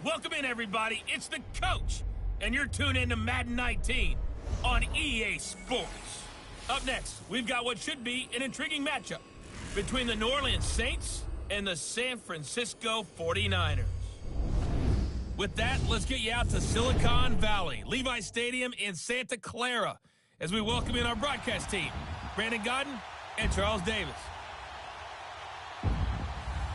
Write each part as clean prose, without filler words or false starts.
Welcome in, everybody. It's the coach, and you're tuned in to Madden 19 on EA Sports. Up next, we've got what should be an intriguing matchup between the New Orleans Saints and the San Francisco 49ers. With that, let's get you out to Silicon Valley, Levi Stadium in Santa Clara, as we welcome in our broadcast team, Brandon Gaudin and Charles Davis.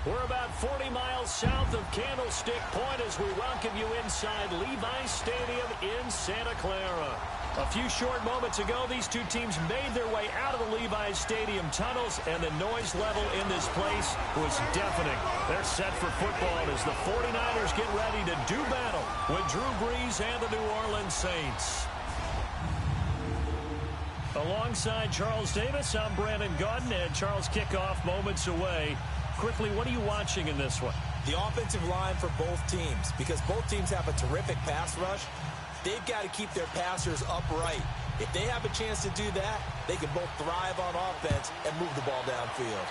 We're about 40 miles south of Candlestick Point as we welcome you inside Levi Stadium in Santa Clara. A few short moments ago, these two teams made their way out of the Levi Stadium tunnels, and the noise level in this place was deafening. They're set for football as the 49ers get ready to do battle with Drew Brees and the New Orleans Saints. Alongside Charles Davis, I'm Brandon Gaudin, and Charles, kickoff moments away. Quickly, what are you watching in this one? The offensive line for both teams, because both teams have a terrific pass rush. They've got to keep their passers upright. If they have a chance to do that, they can both thrive on offense and move the ball downfield.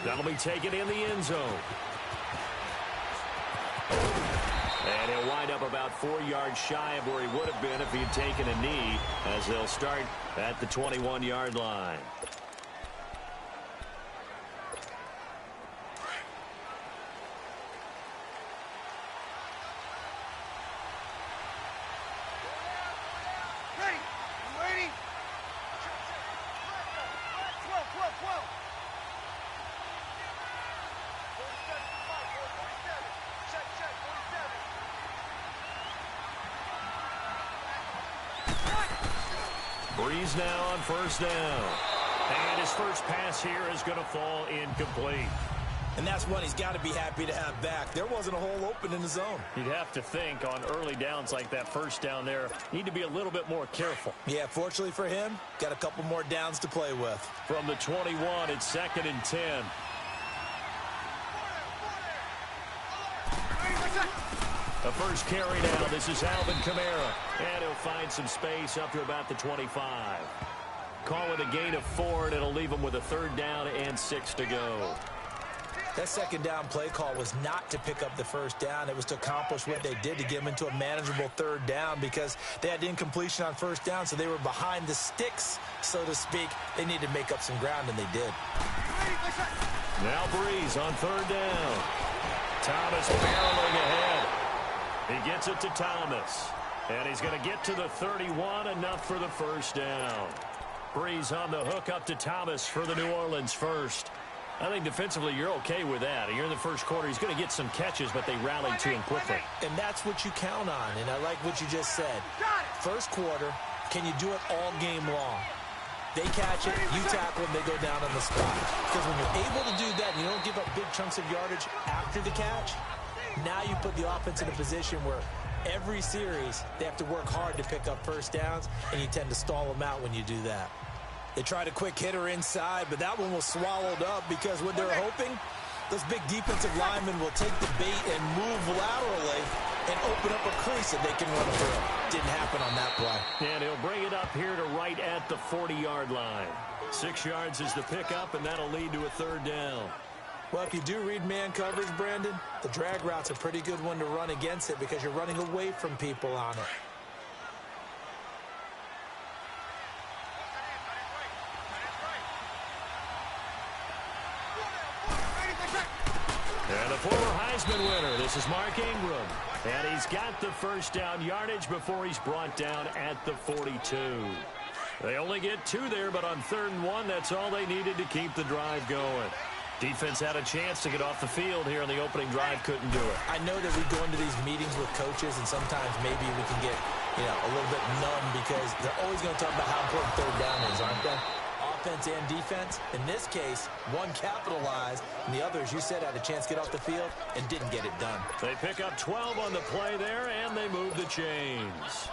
That'll be taken in the end zone. And he'll wind up about 4 yards shy of where he would have been if he had taken a knee, as they'll start at the 21-yard line. Brees now on first down. And his first pass here is going to fall incomplete. And that's one he's got to be happy to have back. There wasn't a hole open in the zone. You'd have to think on early downs like that first down there, need to be a little bit more careful. Yeah, fortunately for him, got a couple more downs to play with. From the 21, it's 2nd and 10. The first carry now. This is Alvin Kamara. And he'll find some space up to about the 25. Call it a gain of 4, and it'll leave him with a 3rd down and 6 to go. That second down play call was not to pick up the first down. It was to accomplish what they did to get them into a manageable 3rd down, because they had incompletion on first down, so they were behind the sticks, so to speak. They needed to make up some ground, and they did. Now Brees on 3rd down. Thomas barreling ahead. He gets it to Thomas. And he's going to get to the 31, enough for the first down. Brees on the hook up to Thomas for the New Orleans first. I think defensively you're okay with that. Here in the first quarter, he's going to get some catches, but they rallied to him quickly. And that's what you count on, and I like what you just said. First quarter, can you do it all game long? They catch it, you tackle them, they go down on the spot. Because when you're able to do that and you don't give up big chunks of yardage after the catch, now you put the offense in a position where every series they have to work hard to pick up first downs, and you tend to stall them out when you do that. They tried a quick hitter inside, but that one was swallowed up because what they're hoping, those big defensive linemen will take the bait and move laterally and open up a crease that they can run through. Didn't happen on that play. And he'll bring it up here to right at the 40-yard line. 6 yards is the pickup, and that'll lead to a 3rd down. Well, if you do read man coverage, Brandon, the drag route's a pretty good one to run against it because you're running away from people on it. And the former Heisman winner, this is Mark Ingram. And he's got the first down yardage before he's brought down at the 42. They only get 2 there, but on 3rd and 1, that's all they needed to keep the drive going. Defense had a chance to get off the field here on the opening drive, couldn't do it. I know that we go into these meetings with coaches, and sometimes maybe we can get, a little bit numb because they're always going to talk about how important 3rd down is, aren't they? Offense and defense. In this case, one capitalized, and the other, as you said, had a chance to get off the field and didn't get it done. They pick up 12 on the play there, and they move the chains.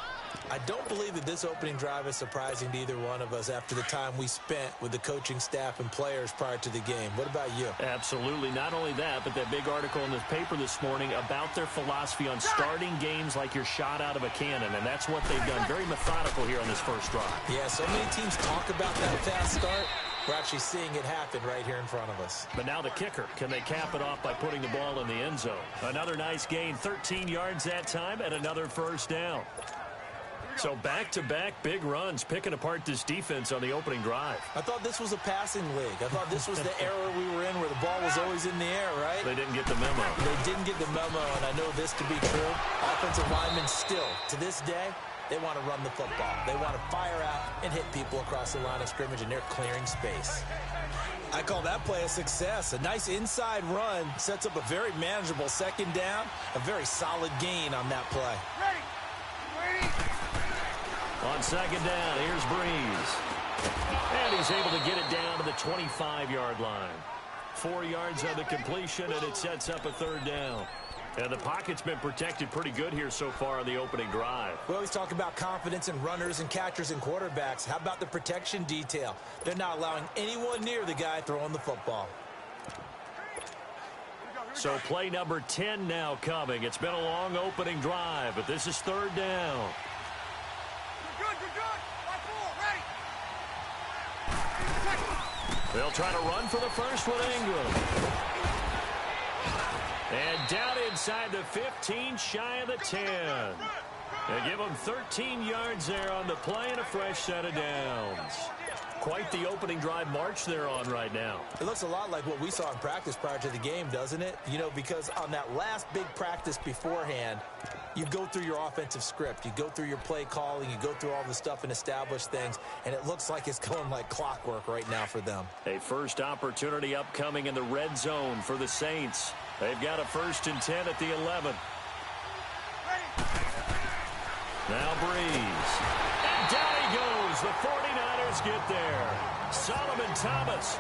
I don't believe that this opening drive is surprising to either one of us after the time we spent with the coaching staff and players prior to the game. What about you? Absolutely. Not only that, but that big article in the paper this morning about their philosophy on starting games like you're shot out of a cannon, and that's what they've done. Very methodical here on this first drive. Yeah, so many teams talk about that fast start. We're actually seeing it happen right here in front of us. But now the kicker. Can they cap it off by putting the ball in the end zone? Another nice gain, 13 yards that time, and another first down. So back-to-back big runs, picking apart this defense on the opening drive. I thought this was a passing league. I thought this was the era we were in where the ball was always in the air, right? They didn't get the memo. They didn't get the memo, and I know this to be true. Offensive linemen still, to this day, they want to run the football. They want to fire out and hit people across the line of scrimmage, and they're clearing space. I call that play a success. A nice inside run sets up a very manageable second down, a very solid gain on that play. On second down, here's Breeze. And he's able to get it down to the 25-yard line. 4 yards on the completion, and it sets up a third down. And the pocket's been protected pretty good here so far on the opening drive. We always talk about confidence in runners and catchers and quarterbacks. How about the protection detail? They're not allowing anyone near the guy throwing the football. So play number 10 now coming. It's been a long opening drive, but this is third down. They'll try to run for the first with Ingram. And down inside the 15, shy of the 10. They give them 13 yards there on the play and a fresh set of downs. Quite the opening drive march they're on right now. It looks a lot like what we saw in practice prior to the game, doesn't it? You know, because on that last big practice beforehand, you go through your offensive script. You go through your play calling. You go through all the stuff and establish things. And it looks like it's going like clockwork right now for them. A first opportunity upcoming in the red zone for the Saints. They've got a 1st and 10 at the 11. Now Breeze. And down he goes. The 49ers get there. Solomon Thomas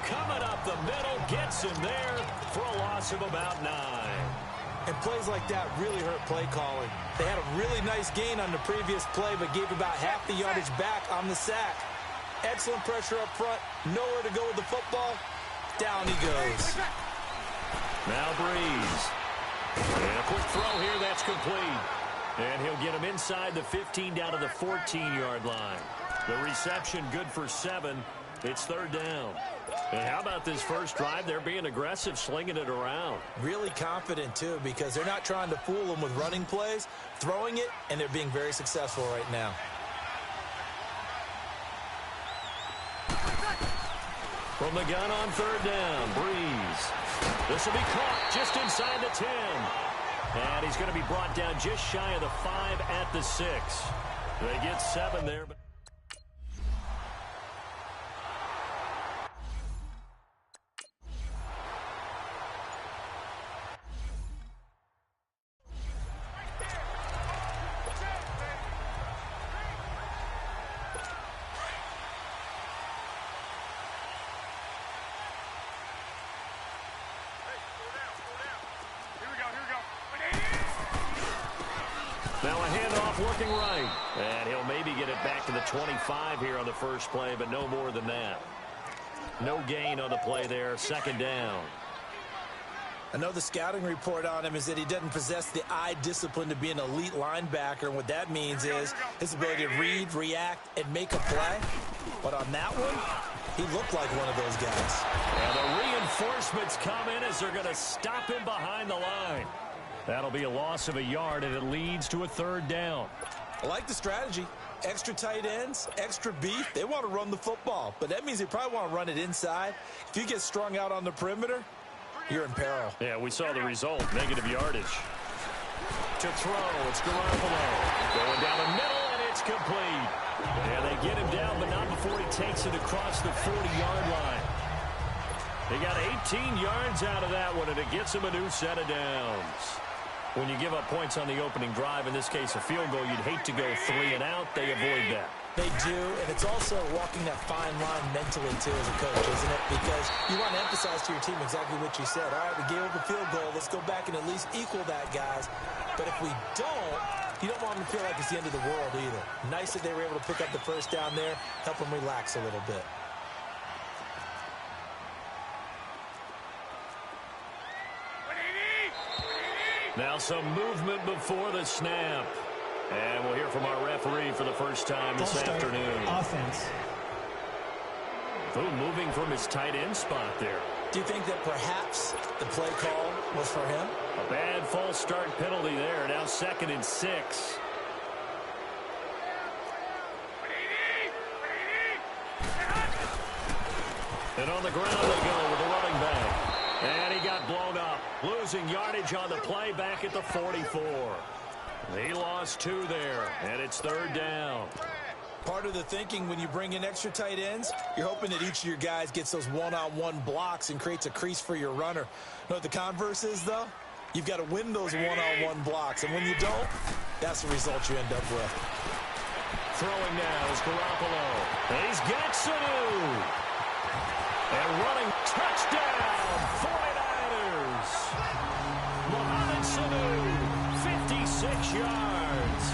coming up the middle, gets him there for a loss of about 9. And plays like that really hurt play calling. They had a really nice gain on the previous play, but gave about half the yardage back on the sack. Excellent pressure up front. Nowhere to go with the football. Down he goes. Now Breeze. And a quick throw here, that's complete. And he'll get him inside the 15 down to the 14-yard line. The reception good for 7. It's third down. And how about this first drive? They're being aggressive, slinging it around. Really confident, too, because they're not trying to fool them with running plays, throwing it, and they're being very successful right now. From the gun on third down, Breeze. This will be caught just inside the 10. And he's going to be brought down just shy of the 5 at the 6. They get 7 there. But now a handoff working right. And he'll maybe get it back to the 25 here on the first play, but no more than that. No gain on the play there. Second down. I know the scouting report on him is that he doesn't possess the eye discipline to be an elite linebacker. And what that means is his ability to read, react, and make a play. But on that one, he looked like one of those guys. And the reinforcements come in as they're going to stop him behind the line. That'll be a loss of a yard, and it leads to a third down. I like the strategy. Extra tight ends, extra beef. They want to run the football, but that means they probably want to run it inside. If you get strung out on the perimeter, you're in peril. Yeah, we saw the result, negative yardage. To throw, it's Garoppolo. Going down the middle, and it's complete. And they get him down, but not before he takes it across the 40-yard line. They got 18 yards out of that one, and it gets him a new set of downs. When you give up points on the opening drive, in this case a field goal, you'd hate to go 3 and out. They avoid that. They do, and it's also walking that fine line mentally, too, as a coach, isn't it? Because you want to emphasize to your team exactly what you said. All right, we gave up a field goal. Let's go back and at least equal that, guys. But if we don't, you don't want them to feel like it's the end of the world either. Nice that they were able to pick up the first down there, help them relax a little bit. Now some movement before the snap. And we'll hear from our referee for the first time this afternoon. Offense. Ooh, moving from his tight end spot there. Do you think that perhaps the play call was for him? A bad false start penalty there. Now 2nd and 6. And on the ground they go with the running back. And he got blown up. Losing yardage on the play back at the 44. He lost 2 there, and it's 3rd down. Part of the thinking when you bring in extra tight ends, you're hoping that each of your guys gets those one-on-one blocks and creates a crease for your runner. You know what the converse is, though? You've got to win those one-on-one blocks, and when you don't, that's the result you end up with. Throwing now is Garoppolo. He's got Sanu. And running touchdown, 49ers. Mohamed Sanu, 56 yards.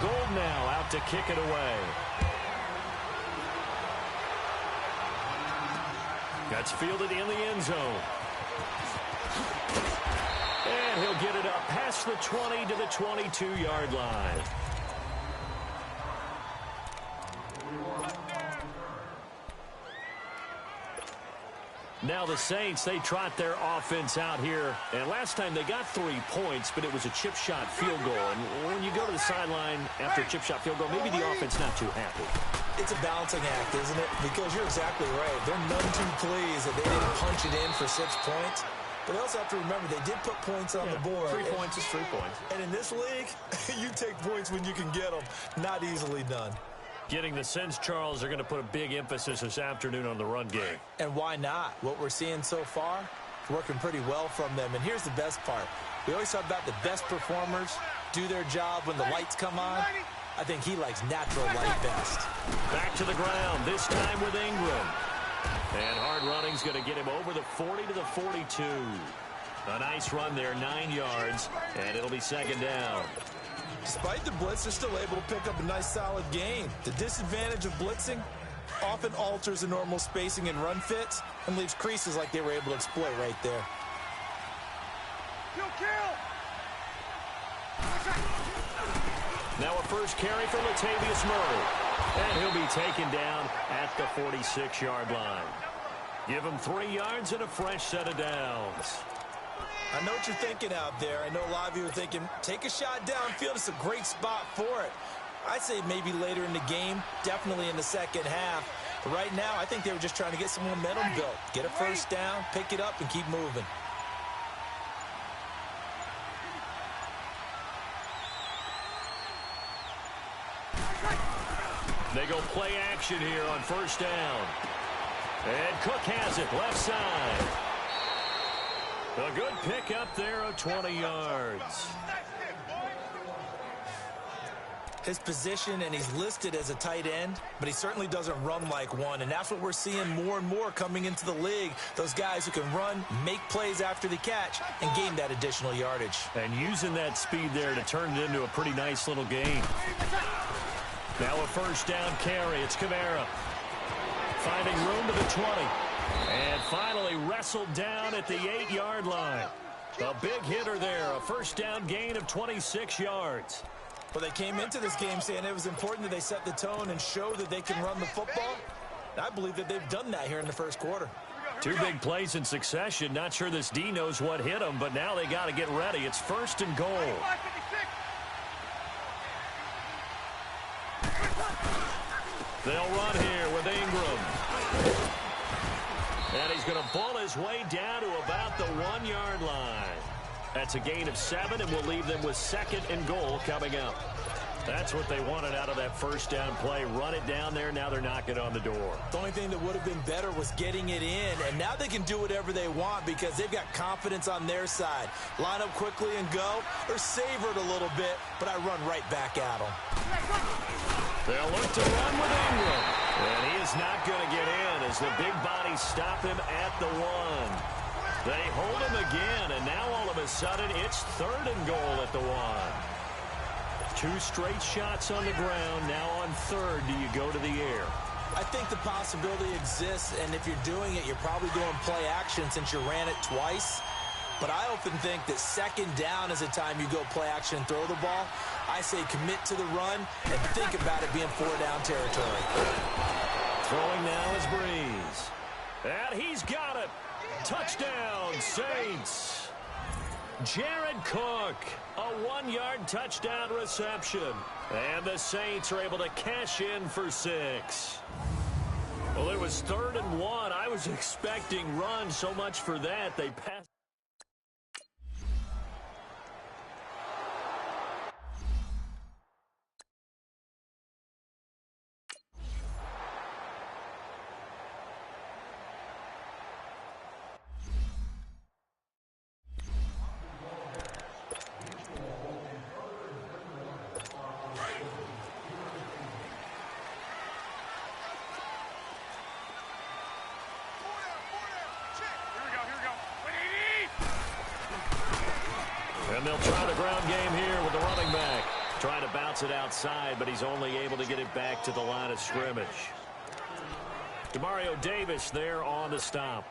Gold now out to kick it away. That's fielded in the end zone. And he'll get it up past the 20 to the 22-yard line. Now the Saints, they trot their offense out here. And last time they got 3 points, but it was a chip shot field goal. And when you go to the sideline after a chip shot field goal, maybe the offense not too happy. It's a balancing act, isn't it? Because you're exactly right. They're none too pleased that they didn't punch it in for 6 points. But they also have to remember they did put points on the board. 3 points is 3 points. And in this league, you take points when you can get them. Not easily done. Getting the sense, Charles, are going to put a big emphasis this afternoon on the run game. And why not? What we're seeing so far is working pretty well from them. And here's the best part. We always talk about the best performers do their job when the lights come on. I think he likes natural light best. Back to the ground, this time with Ingram. And hard running's going to get him over the 40 to the 42. A nice run there, 9 yards, and it'll be 2nd down. Despite the blitz, they're still able to pick up a nice solid gain. The disadvantage of blitzing often alters the normal spacing and run fits and leaves creases like they were able to exploit right there. Now a first carry for Latavius Murray. And he'll be taken down at the 46-yard line. Give him 3 yards and a fresh set of downs. I know what you're thinking out there. I know a lot of you are thinking, take a shot downfield. It's a great spot for it. I'd say maybe later in the game, definitely in the second half. But right now, I think they were just trying to get some momentum built. Get a first down, pick it up, and keep moving. They go play action here on first down. And Cook has it left side. A good pick up there of 20 yards. His position, and he's listed as a tight end, but he certainly doesn't run like one. And that's what we're seeing more and more coming into the league. Those guys who can run, make plays after the catch, and gain that additional yardage. And using that speed there to turn it into a pretty nice little game. Now a first down carry. It's Kamara. Finding room to the 20. And finally wrestled down at the 8-yard line. A big hitter there. A first down gain of 26 yards. Well, they came into this game saying it was important that they set the tone and show that they can run the football. I believe that they've done that here in the first quarter. 2 big plays in succession. Not sure this D knows what hit them, but now they got to get ready. It's 1st and goal. They'll run here with Ingram. And he's going to ball his way down to about the 1-yard line. That's a gain of 7, and we'll leave them with 2nd and goal coming up. That's what they wanted out of that first down play. Run it down there. Now they're knocking on the door. The only thing that would have been better was getting it in, and now they can do whatever they want because they've got confidence on their side. Line up quickly and go, or savor it a little bit, but I run right back at them. They'll look to run with Ingram, and he is not going to get in as the big bodies stop him at the 1. They hold him again, and now all of a sudden it's 3rd and goal at the 1. 2 straight shots on the ground. Now on 3rd, do you go to the air? I think the possibility exists, and if you're doing it, you're probably doing play action since you ran it twice. but I often think that second down is a time you go play action and throw the ball. I say commit to the run and think about it being 4-down territory. Throwing now is Breeze. And he's got it. Touchdown, Saints. Jared Cook, a 1-yard touchdown reception. And the Saints are able to cash in for 6. Well, it was 3rd and 1. I was expecting run, so much for that. They passed. And they'll try the ground game here with the running back. Trying to bounce it outside, but he's only able to get it back to the line of scrimmage. Demario Davis there on the stop.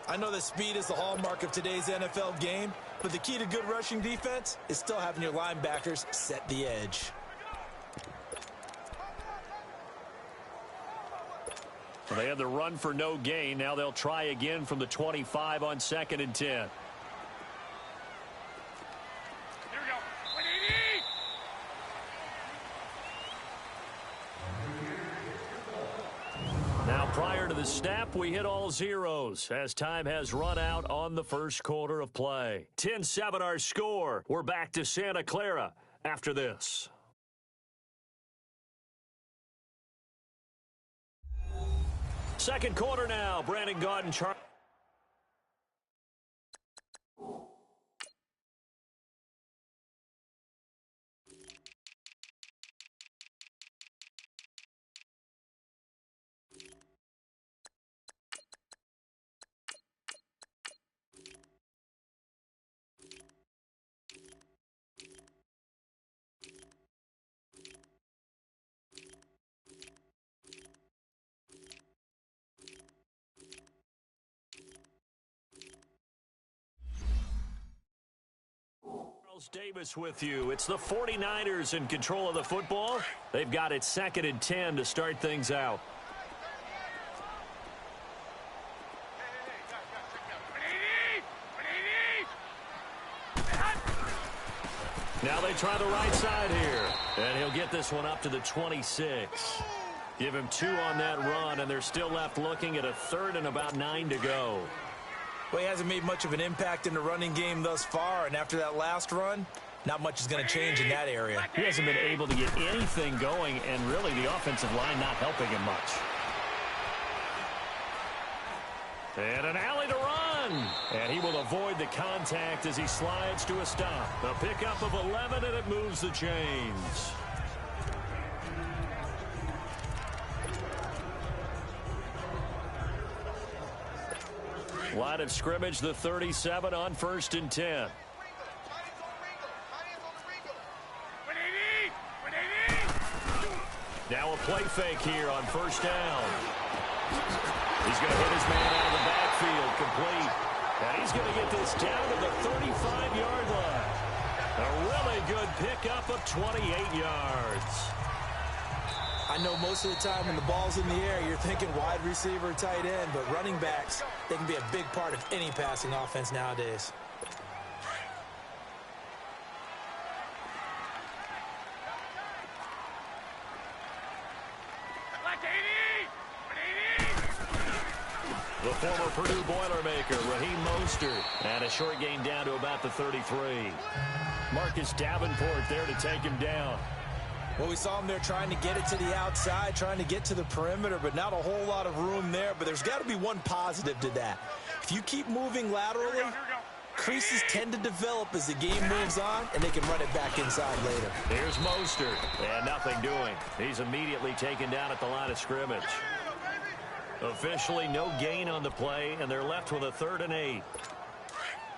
I know that speed is the hallmark of today's NFL game, but the key to good rushing defense is still having your linebackers set the edge. Well, they had the run for no gain. Now they'll try again from the 25 on 2nd and 10. Now, prior to the snap, we hit all zeros as time has run out on the first quarter of play. 10-7 our score. We're back to Santa Clara after this. Second quarter now. Brandon Gaudin, Charlie. Davis with you. It's the 49ers in control of the football. They've got it 2nd and 10 to start things out. Now they try the right side here. And he'll get this one up to the 26. Give him 2 on that run, and they're still left looking at a 3rd and about 9 to go. Well, he hasn't made much of an impact in the running game thus far, and after that last run, not much is going to change in that area. He hasn't been able to get anything going, and really the offensive line not helping him much. And an alley to run. And he will avoid the contact as he slides to a stop. A pickup of 11, and it moves the chains. Line of scrimmage, the 37 on 1st and 10. Now a play fake here on 1st down. He's going to hit his man out of the backfield, complete. And he's going to get this down to the 35-yard line. A really good pickup of 28 yards. I know most of the time when the ball's in the air, you're thinking wide receiver, tight end, but running backs, they can be a big part of any passing offense nowadays. The former Purdue Boilermaker, Raheem Mostert, and a short gain down to about the 33. Marcus Davenport there to take him down. Well, we saw him there trying to get it to the outside, trying to get to the perimeter, but not a whole lot of room there. But there's got to be one positive to that. If you keep moving laterally, creases tend to develop as the game moves on, and they can run it back inside later. Here's Mostert, and nothing doing. He's immediately taken down at the line of scrimmage. Officially no gain on the play, and they're left with a 3rd and 8.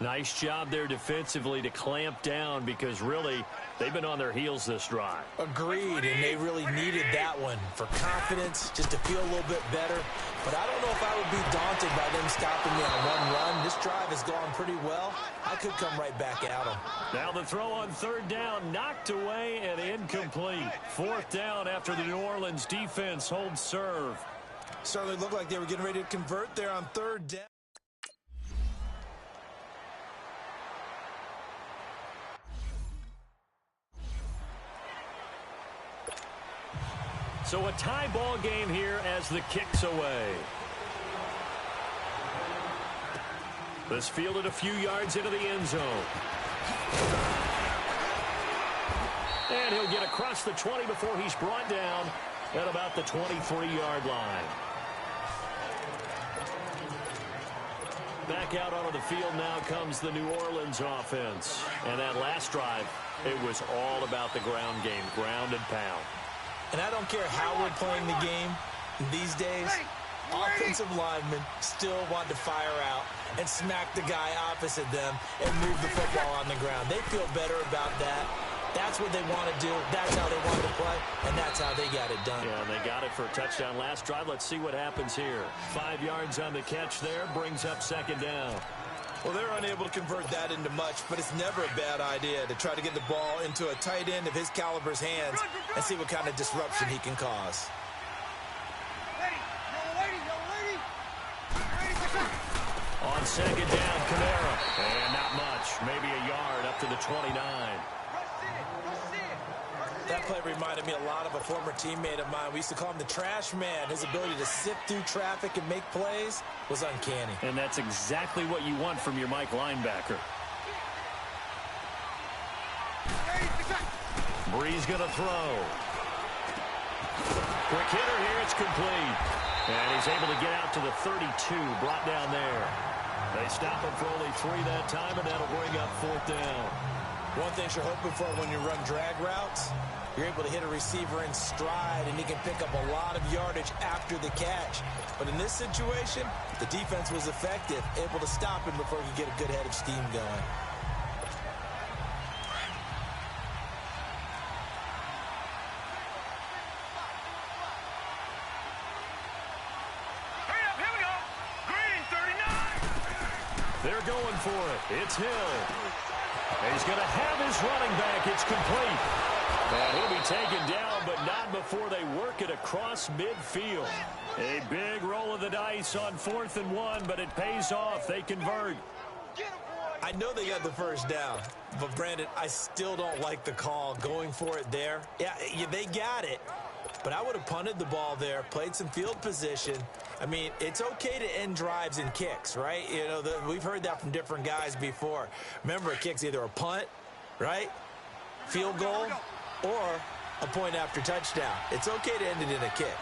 Nice job there defensively to clamp down because really they've been on their heels this drive. Agreed, and they really needed that one for confidence, just to feel a little bit better. But I don't know if I would be daunted by them stopping me on one run. This this drive has gone pretty well. I could come right back at him. Now the throw on third down, knocked away and incomplete. Fourth down after the New Orleans defense holds serve. Certainly looked like they were getting ready to convert there on third down. So a tie ball game here as the kick's away. This fielded a few yards into the end zone. And he'll get across the 20 before he's brought down at about the 23-yard line. Back out onto the field now comes the New Orleans offense. And that last drive, it was all about the ground game, ground and pound. And I don't care how we're playing the game these days, offensive linemen still want to fire out and smack the guy opposite them and move the football on the ground. They feel better about that. That's what they want to do. That's how they want to play, and that's how they got it done. Yeah, and they got it for a touchdown last drive. Let's see what happens here. 5 yards on the catch there, brings up second down. Well, they're unable to convert that into much, but it's never a bad idea to try to get the ball into a tight end of his caliber's hands and see what kind of disruption he can cause. On second down, Kamara. And not much. Maybe a yard up to the 29. That play reminded me a lot of a former teammate of mine. We used to call him the trash man. His ability to sift through traffic and make plays was uncanny. And that's exactly what you want from your Mike linebacker. Breeze going to throw. Quick hitter here. It's complete. And he's able to get out to the 32. Brought down there. They stop him for only 3 that time, and that'll bring up fourth down. One thing you're hoping for when you run drag routes, you're able to hit a receiver in stride, and he can pick up a lot of yardage after the catch. But in this situation, the defense was effective, able to stop him before he could get a good head of steam going. They're going for it. It's Hill. He's going to have his running back. It's complete. And he'll be taken down, but not before they work it across midfield. A big roll of the dice on 4th and 1, but it pays off. They convert. I know they got the first down, but Brandon, I still don't like the call going for it there. Yeah, they got it. But I would have punted the ball there, played some field position. I mean, it's okay to end drives and kicks, right? You know, we've heard that from different guys before. Remember, a kick's either a punt, right, field goal, or a point after touchdown. It's okay to end it in a kick.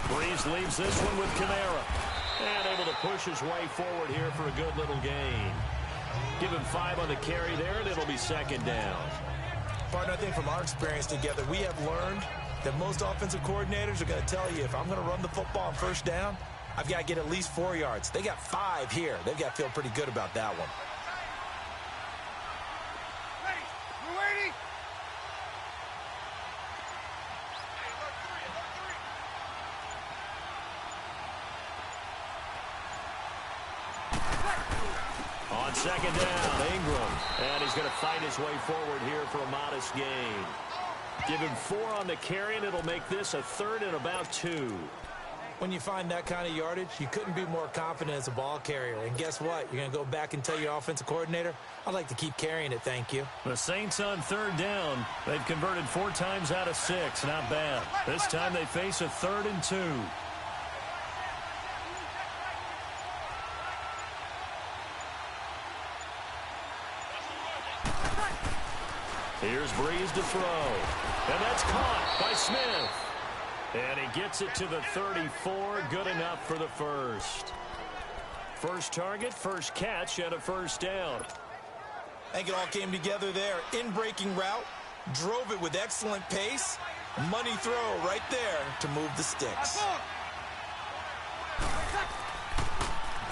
Breeze leaves this one with Kamara. And able to push his way forward here for a good little gain. Give him 5 on the carry there, and it'll be second down. Partner, I think from our experience together, we have learned that most offensive coordinators are going to tell you, if I'm going to run the football on first down, I've got to get at least 4 yards. They got 5 here. They've got to feel pretty good about that one. On second down, Ingram. And he's going to fight his way forward here for a modest gain. Give him 4 on the carry, and it'll make this a 3rd and about 2. When you find that kind of yardage, you couldn't be more confident as a ball carrier. And guess what? You're going to go back and tell your offensive coordinator, I'd like to keep carrying it, thank you. The Saints on 3rd down. They've converted 4 times out of 6. Not bad. This time they face a 3rd and 2. Here's Breeze to throw. And that's caught by Smith. And he gets it to the 34. Good enough for the first. First target, first catch, and a first down. I think it all came together there. In-breaking route, drove it with excellent pace. Money throw right there to move the sticks.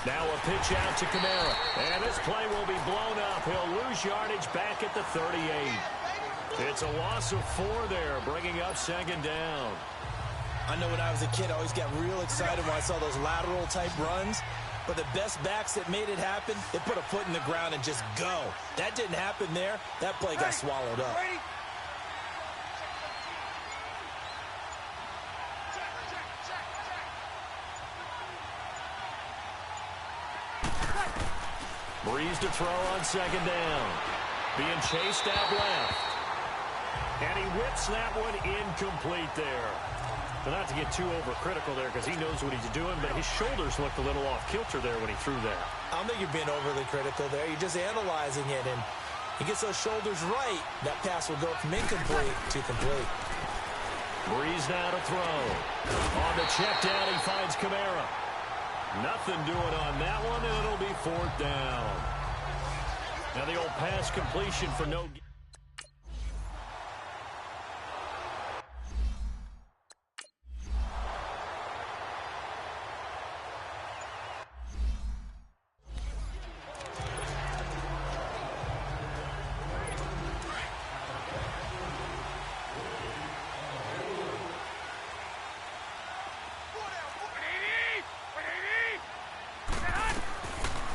Now a pitch out to Kamara. And this play will be blown up. He'll lose yardage back at the 38. It's a loss of 4 there, bringing up second down. I know when I was a kid, I always got real excited when I saw those lateral-type runs. But the best backs that made it happen, they put a foot in the ground and just go. That didn't happen there. That play got swallowed up. Breeze to throw on second down. Being chased out left. And he whips that one incomplete there. But not to get too overcritical there because he knows what he's doing, but his shoulders looked a little off kilter there when he threw that. I don't think you're being overly critical there. You're just analyzing it, and he gets those shoulders right. That pass will go from incomplete to complete. Breeze now to throw. On the check down, he finds Kamara. Nothing doing on that one, and it'll be 4th down. Now the old pass completion for no...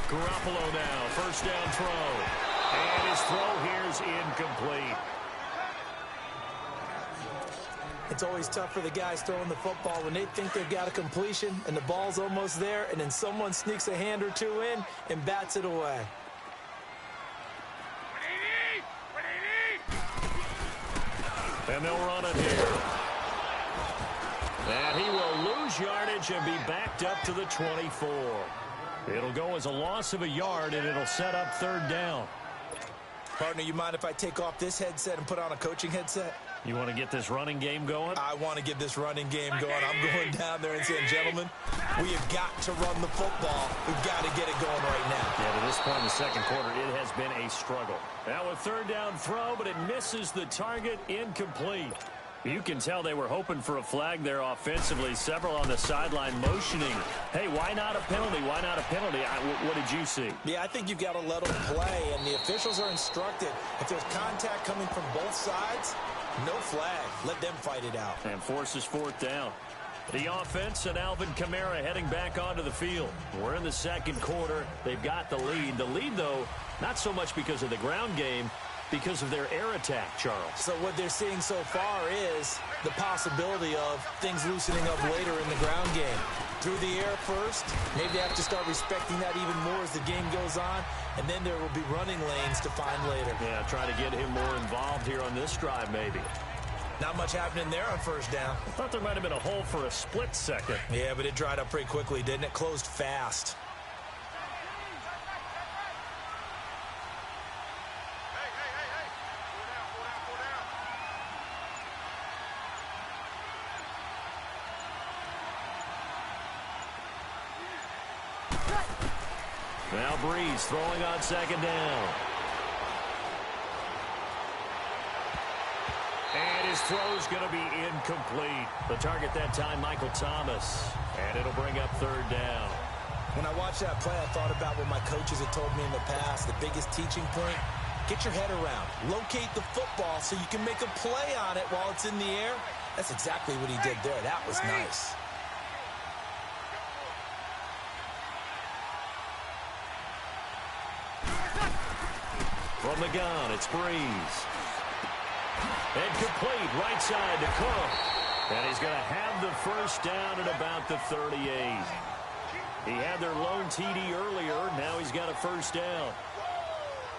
Garoppolo now, first down throw. And his throw here's incomplete. It's always tough for the guys throwing the football when they think they've got a completion and the ball's almost there, and then someone sneaks a hand or two in and bats it away. And they'll run it here. And he will lose yardage and be backed up to the 24. It'll go as a loss of a yard, and it'll set up 3rd down. Partner, you mind if I take off this headset and put on a coaching headset? You want to get this running game going? I want to get this running game going. I'm going down there and saying, gentlemen, we have got to run the football. We've got to get it going right now. Yeah, to this point in the second quarter, it has been a struggle. Now a 3rd down throw, but it misses the target, incomplete. You can tell they were hoping for a flag there offensively. Several on the sideline motioning. Hey, why not a penalty? Why not a penalty? What did you see? Yeah, I think you've got to let them play, and the officials are instructed. If there's contact coming from both sides, no flag. Let them fight it out. And forces 4th down. The offense and Alvin Kamara heading back onto the field. We're in the second quarter. They've got the lead. The lead, though, not so much because of the ground game, because of their air attack, Charles. So what they're seeing so far is the possibility of things loosening up later in the ground game. Through the air first, maybe they have to start respecting that even more as the game goes on, and then there will be running lanes to find later. Yeah, try to get him more involved here on this drive, maybe. Not much happening there on first down. I thought there might have been a hole for a split second. Yeah, but it dried up pretty quickly, didn't it? Closed fast. Now Breeze throwing on second down. And his throw's going to be incomplete. The target that time, Michael Thomas. And it'll bring up 3rd down. When I watched that play, I thought about what my coaches had told me in the past. The biggest teaching point, get your head around. Locate the football so you can make a play on it while it's in the air. That's exactly what he did there. That was nice. From the gun, it's Breeze. And complete, right side to Cook. And he's going to have the first down at about the 38. He had their lone TD earlier. Now he's got a first down.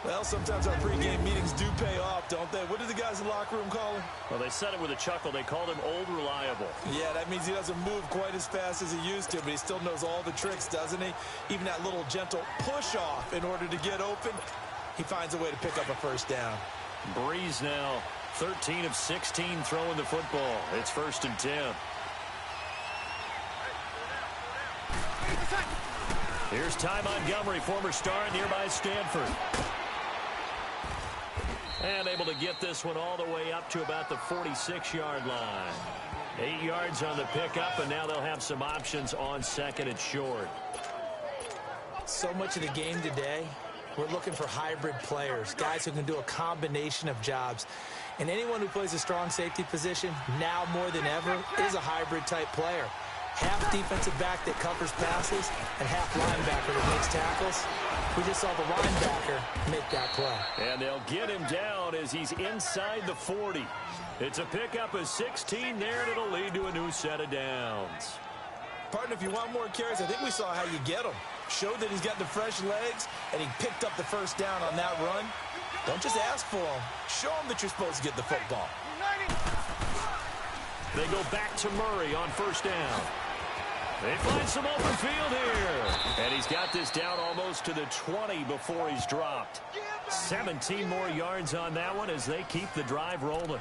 Well, sometimes our pregame meetings do pay off, don't they? What did the guys in the locker room call him? Well, they said it with a chuckle. They called him Old Reliable. Yeah, that means he doesn't move quite as fast as he used to, but he still knows all the tricks, doesn't he? Even that little gentle push-off in order to get open. He finds a way to pick up a first down. Breeze now 13 of 16 throwing the football. It's 1st and 10. Here's Ty Montgomery, former star at nearby Stanford. And able to get this one all the way up to about the 46-yard line. 8 yards on the pickup, and now they'll have some options on second and short. So much of the game today, we're looking for hybrid players, guys who can do a combination of jobs. And anyone who plays a strong safety position, now more than ever, is a hybrid-type player. Half defensive back that covers passes and half linebacker that makes tackles. We just saw the linebacker make that play. And they'll get him down as he's inside the 40. It's a pickup of 16 there, and it'll lead to a new set of downs. Partner, if you want more carries, I think we saw how you get them. Showed that he's got the fresh legs, and he picked up the first down on that run. Don't just ask for them. Show them that you're supposed to get the football. They go back to Murray on first down. They find some open field here. And he's got this down almost to the 20 before he's dropped. 17 more yards on that one as they keep the drive rolling.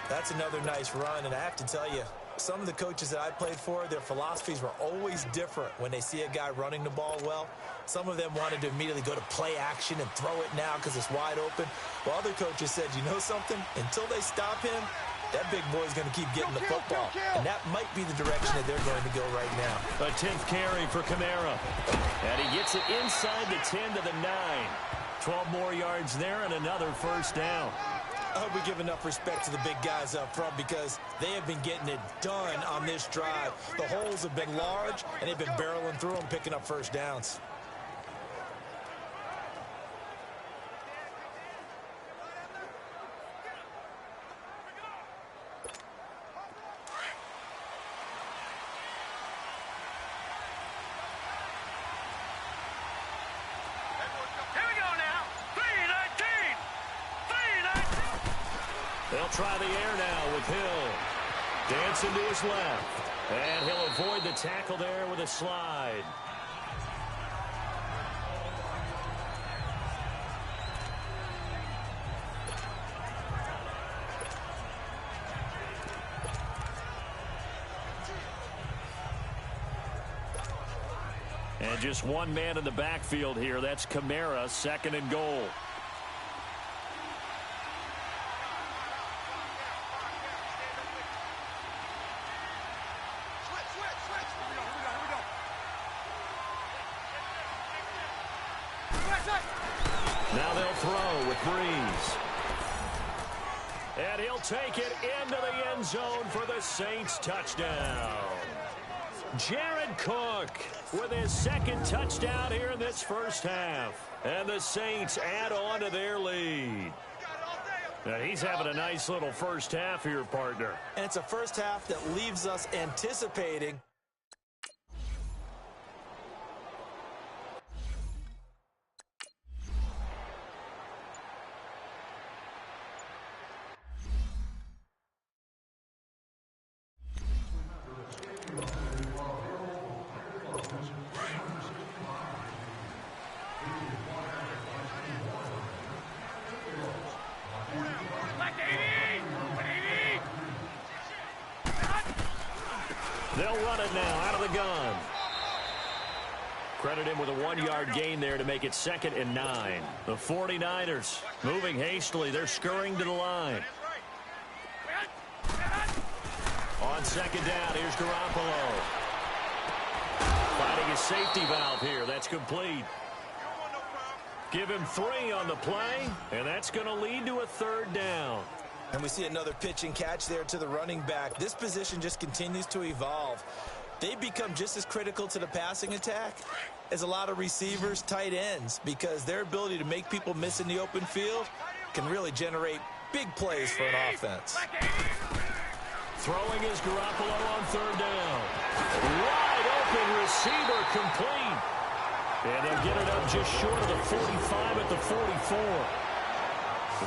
That's another nice run, and I have to tell you, some of the coaches that I played for, their philosophies were always different when they see a guy running the ball well. Some of them wanted to immediately go to play action and throw it now because it's wide open. While other coaches said, you know something? Until they stop him, that big boy's going to keep getting the football. And that might be the direction that they're going to go right now. A 10th carry for Kamara. And he gets it inside the 10 to the 9. 12 more yards there and another first down. I hope we give enough respect to the big guys up front because they have been getting it done on this drive. The holes have been large, and they've been barreling through them, picking up first downs. They'll try the air now with Hill. Dancing to his left. And he'll avoid the tackle there with a slide. And just one man in the backfield here. That's Kamara, second and goal. Now they'll throw with Breeze. And he'll take it into the end zone for the Saints touchdown. Jared Cook with his second touchdown here in this first half. And the Saints add on to their lead. Now he's having a nice little first half here, partner. And it's a first half that leaves us anticipating They'll run it now out of the gun. Credit him with a 1-yard gain there to make it 2nd and 9. The 49ers moving hastily. They're scurrying to the line. On second down, here's Garoppolo. Finding his safety valve here. That's complete. Give him 3 on the play, and that's going to lead to a 3rd down. And we see another pitch and catch there to the running back. This position just continues to evolve. They become just as critical to the passing attack as a lot of receivers, tight ends, because their ability to make people miss in the open field can really generate big plays for an offense. Throwing is Garoppolo on 3rd down. Wide open receiver complete. And they'll get it up just short of the 45 at the 44.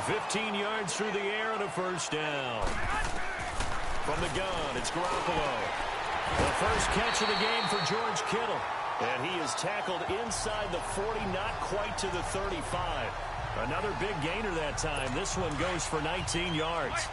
15 yards through the air and a first down. From the gun, it's Garoppolo. The first catch of the game for George Kittle. And he is tackled inside the 40, not quite to the 35. Another big gainer that time. This one goes for 19 yards.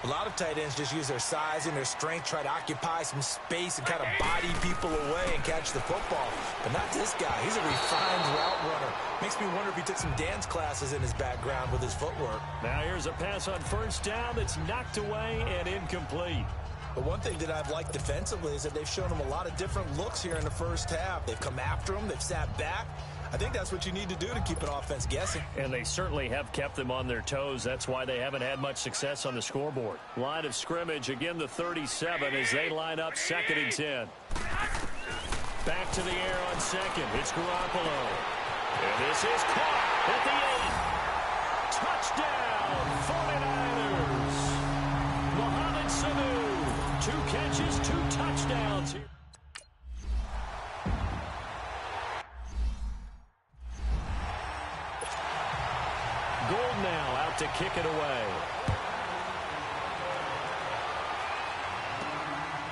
A lot of tight ends just use their size and their strength, try to occupy some space and kind of body people away and catch the football. But not this guy. He's a refined route runner. Makes me wonder if he took some dance classes in his background with his footwork. Now here's a pass on first down that's knocked away and incomplete. But one thing that I've liked defensively is that they've shown him a lot of different looks here in the first half. They've come after him. They've sat back. I think that's what you need to do to keep an offense guessing. And they certainly have kept them on their toes. That's why they haven't had much success on the scoreboard. Line of scrimmage, again the 37 as they line up 2nd and 10. Back to the air on 2nd. It's Garoppolo. And this is caught at the 8. Touchdown, 49ers. Mohamed Sanu. 2 catches, 2 touchdowns here. Gold now out to kick it away.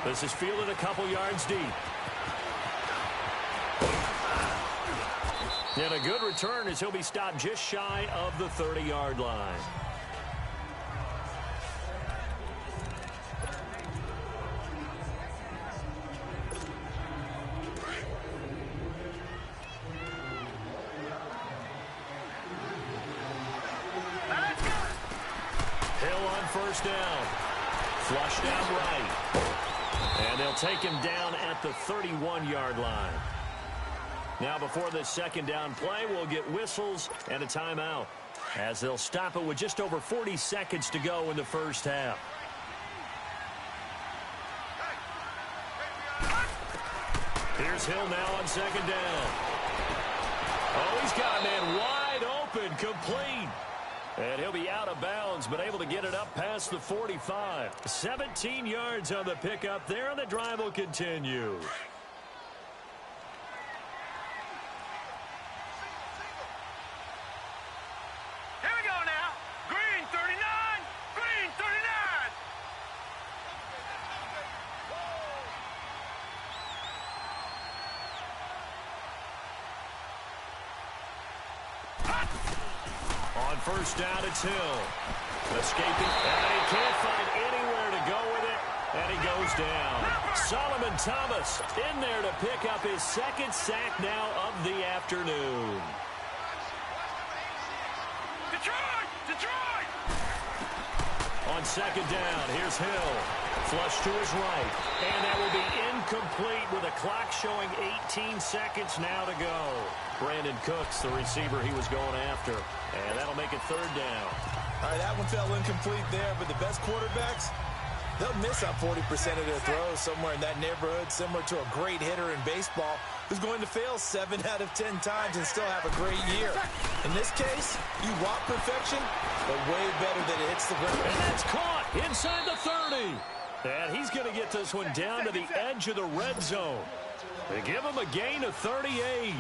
This is fielded a couple yards deep. And a good return as he'll be stopped just shy of the 30-yard line. Hill on first down. Flushed out right. And they'll take him down at the 31-yard line. Now before this 2nd down play, we'll get whistles and a timeout as they'll stop it with just over 40 seconds to go in the first half. Here's Hill now on 2nd down. Oh, he's got a man wide open, complete. And he'll be out of bounds, but able to get it up past the 45. 17 yards on the pickup there, and the drive will continue. On first down, it's Hill. Escaping, and he can't find anywhere to go with it, and he goes down. Solomon Thomas in there to pick up his 2nd sack now of the afternoon. Detroit! On 2nd down, here's Hill. Flush to his right, and that will be incomplete with a clock showing 18 seconds now to go. Brandon Cooks, the receiver he was going after, and that'll make it 3rd down. All right, that one fell incomplete there, but the best quarterbacks, they'll miss on 40% of their throws somewhere in that neighborhood, similar to a great hitter in baseball who's going to fail 7 out of 10 times and still have a great year. In this case, you want perfection, but way better than it hits the ground. And that's caught inside the 30. And he's going to get this one down to the edge of the red zone. They give him a gain of 38.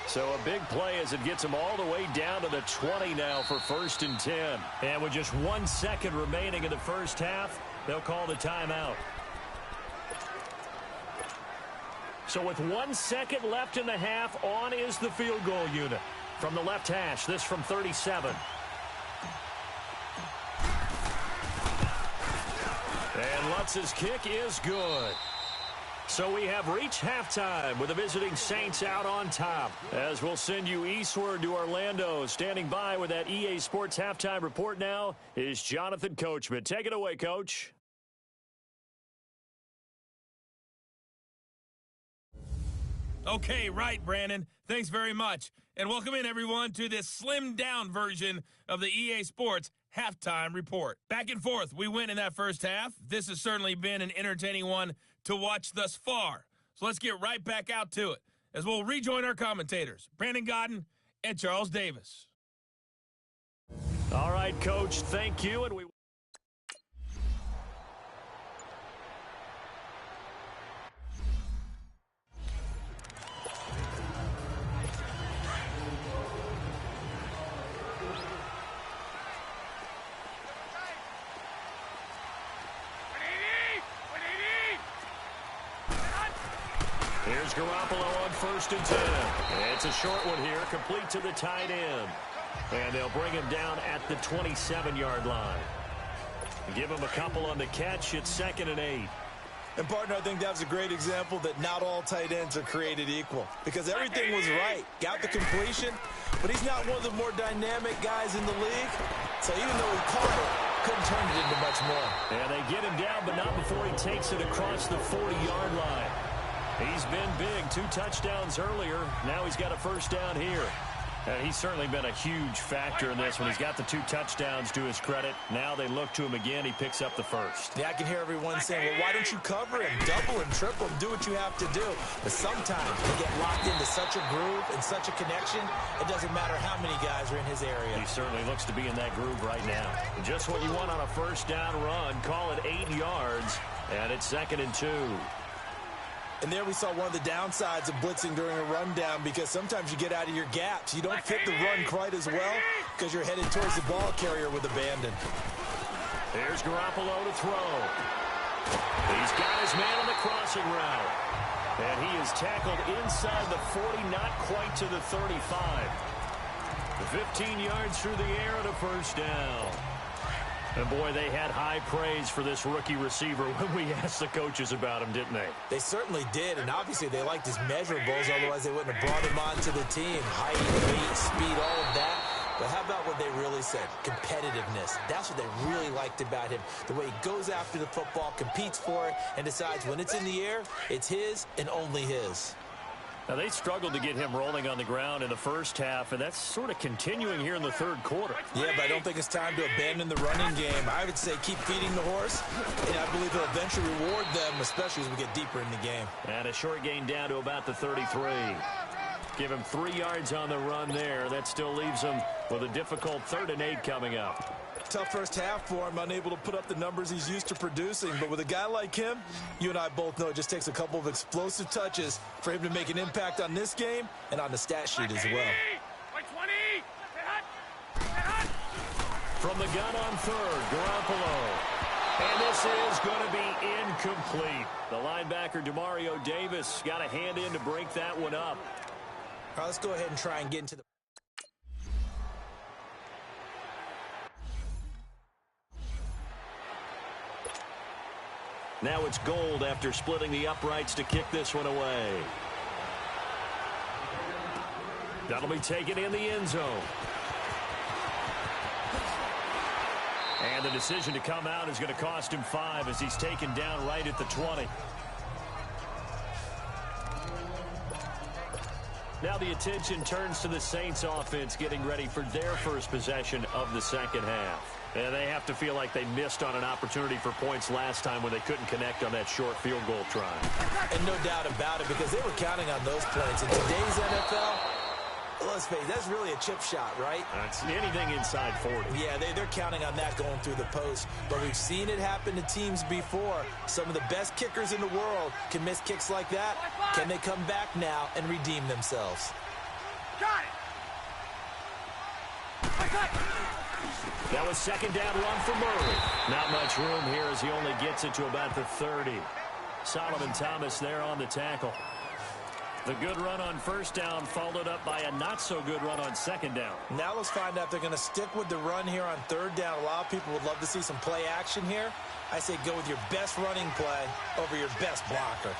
So a big play as it gets him all the way down to the 20 now for 1st and 10. And with just 1 second remaining in the first half, they'll call the timeout. So with 1 second left in the half, on is the field goal unit. From the left hash, this from 37. And Lutz's kick is good. So we have reached halftime with the visiting Saints out on top. As we'll send you eastward to Orlando. Standing by with that EA Sports halftime report now is Jonathan Coachman. Take it away, Coach. Okay, right, Brandon. Thanks very much. And welcome in, everyone, to this slimmed-down version of the EA Sports halftime report. Back and forth, we win in that first half. This has certainly been an entertaining one to watch thus far. So let's get right back out to it as we'll rejoin our commentators, Brandon Gaudin and Charles Davis. All right, Coach, thank you. And we Here's Garoppolo on 1st and 10. It's a short one here, complete to the tight end. And they'll bring him down at the 27-yard line. Give him a couple on the catch. It's 2nd and 8. And, partner, I think that was a great example that not all tight ends are created equal. Because everything was right. Got the completion, but he's not one of the more dynamic guys in the league. So even though he caught it, couldn't turn it into much more. And they get him down, but not before he takes it across the 40-yard line. He's been big. 2 touchdowns earlier. Now he's got a first down here. And he's certainly been a huge factor in this when he's got the 2 touchdowns to his credit. Now they look to him again. He picks up the first. Yeah, I can hear everyone saying, well, why don't you cover him? Double him, triple him, do what you have to do. But sometimes they get locked into such a groove and such a connection, it doesn't matter how many guys are in his area. He certainly looks to be in that groove right now. Just what you want on a first down run. Call it 8 yards, and it's 2nd and 2. And there we saw one of the downsides of blitzing during a rundown, because sometimes you get out of your gaps. You don't fit the run quite as well because you're headed towards the ball carrier with abandon. Here's Garoppolo to throw. He's got his man on the crossing route. And he is tackled inside the 40, not quite to the 35. 15 yards through the air and a first down. And, boy, they had high praise for this rookie receiver when we asked the coaches about him, didn't they? They certainly did, and obviously they liked his measurables, otherwise they wouldn't have brought him onto the team. Height, weight, speed, all of that. But how about what they really said? Competitiveness. That's what they really liked about him. The way he goes after the football, competes for it, and decides when it's in the air, it's his and only his. Now, they struggled to get him rolling on the ground in the first half, and that's sort of continuing here in the third quarter. Yeah, but I don't think it's time to abandon the running game. I would say keep feeding the horse, and I believe he'll eventually reward them, especially as we get deeper in the game. And a short gain down to about the 33. Give him 3 yards on the run there. That still leaves him with a difficult 3rd and 8 coming up. Tough first half for him, unable to put up the numbers he's used to producing. But with a guy like him, you and I both know it just takes a couple of explosive touches for him to make an impact on this game and on the stat sheet as well. From the gun on 3rd, Garoppolo. And this is going to be incomplete. The linebacker, Demario Davis, got a hand in to break that one up. All right, let's go ahead and try and get into the... Now it's Gold after splitting the uprights to kick this one away. That'll be taken in the end zone. And the decision to come out is going to cost him 5 as he's taken down right at the 20. Now the attention turns to the Saints offense getting ready for their first possession of the second half. And they have to feel like they missed on an opportunity for points last time when they couldn't connect on that short field goal try. And no doubt about it, because they were counting on those points. In today's NFL, let's face it, that's really a chip shot, right? It's anything inside 40. Yeah, they're counting on that going through the post. But we've seen it happen to teams before. Some of the best kickers in the world can miss kicks like that. Can they come back now and redeem themselves? Got it! That was second down run for Murray. Not much room here as he only gets it to about the 30. Solomon Thomas there on the tackle. The good run on first down followed up by a not-so-good run on second down. Now let's find out if they're going to stick with the run here on third down. A lot of people would love to see some play action here. I say go with your best running play over your best blocker.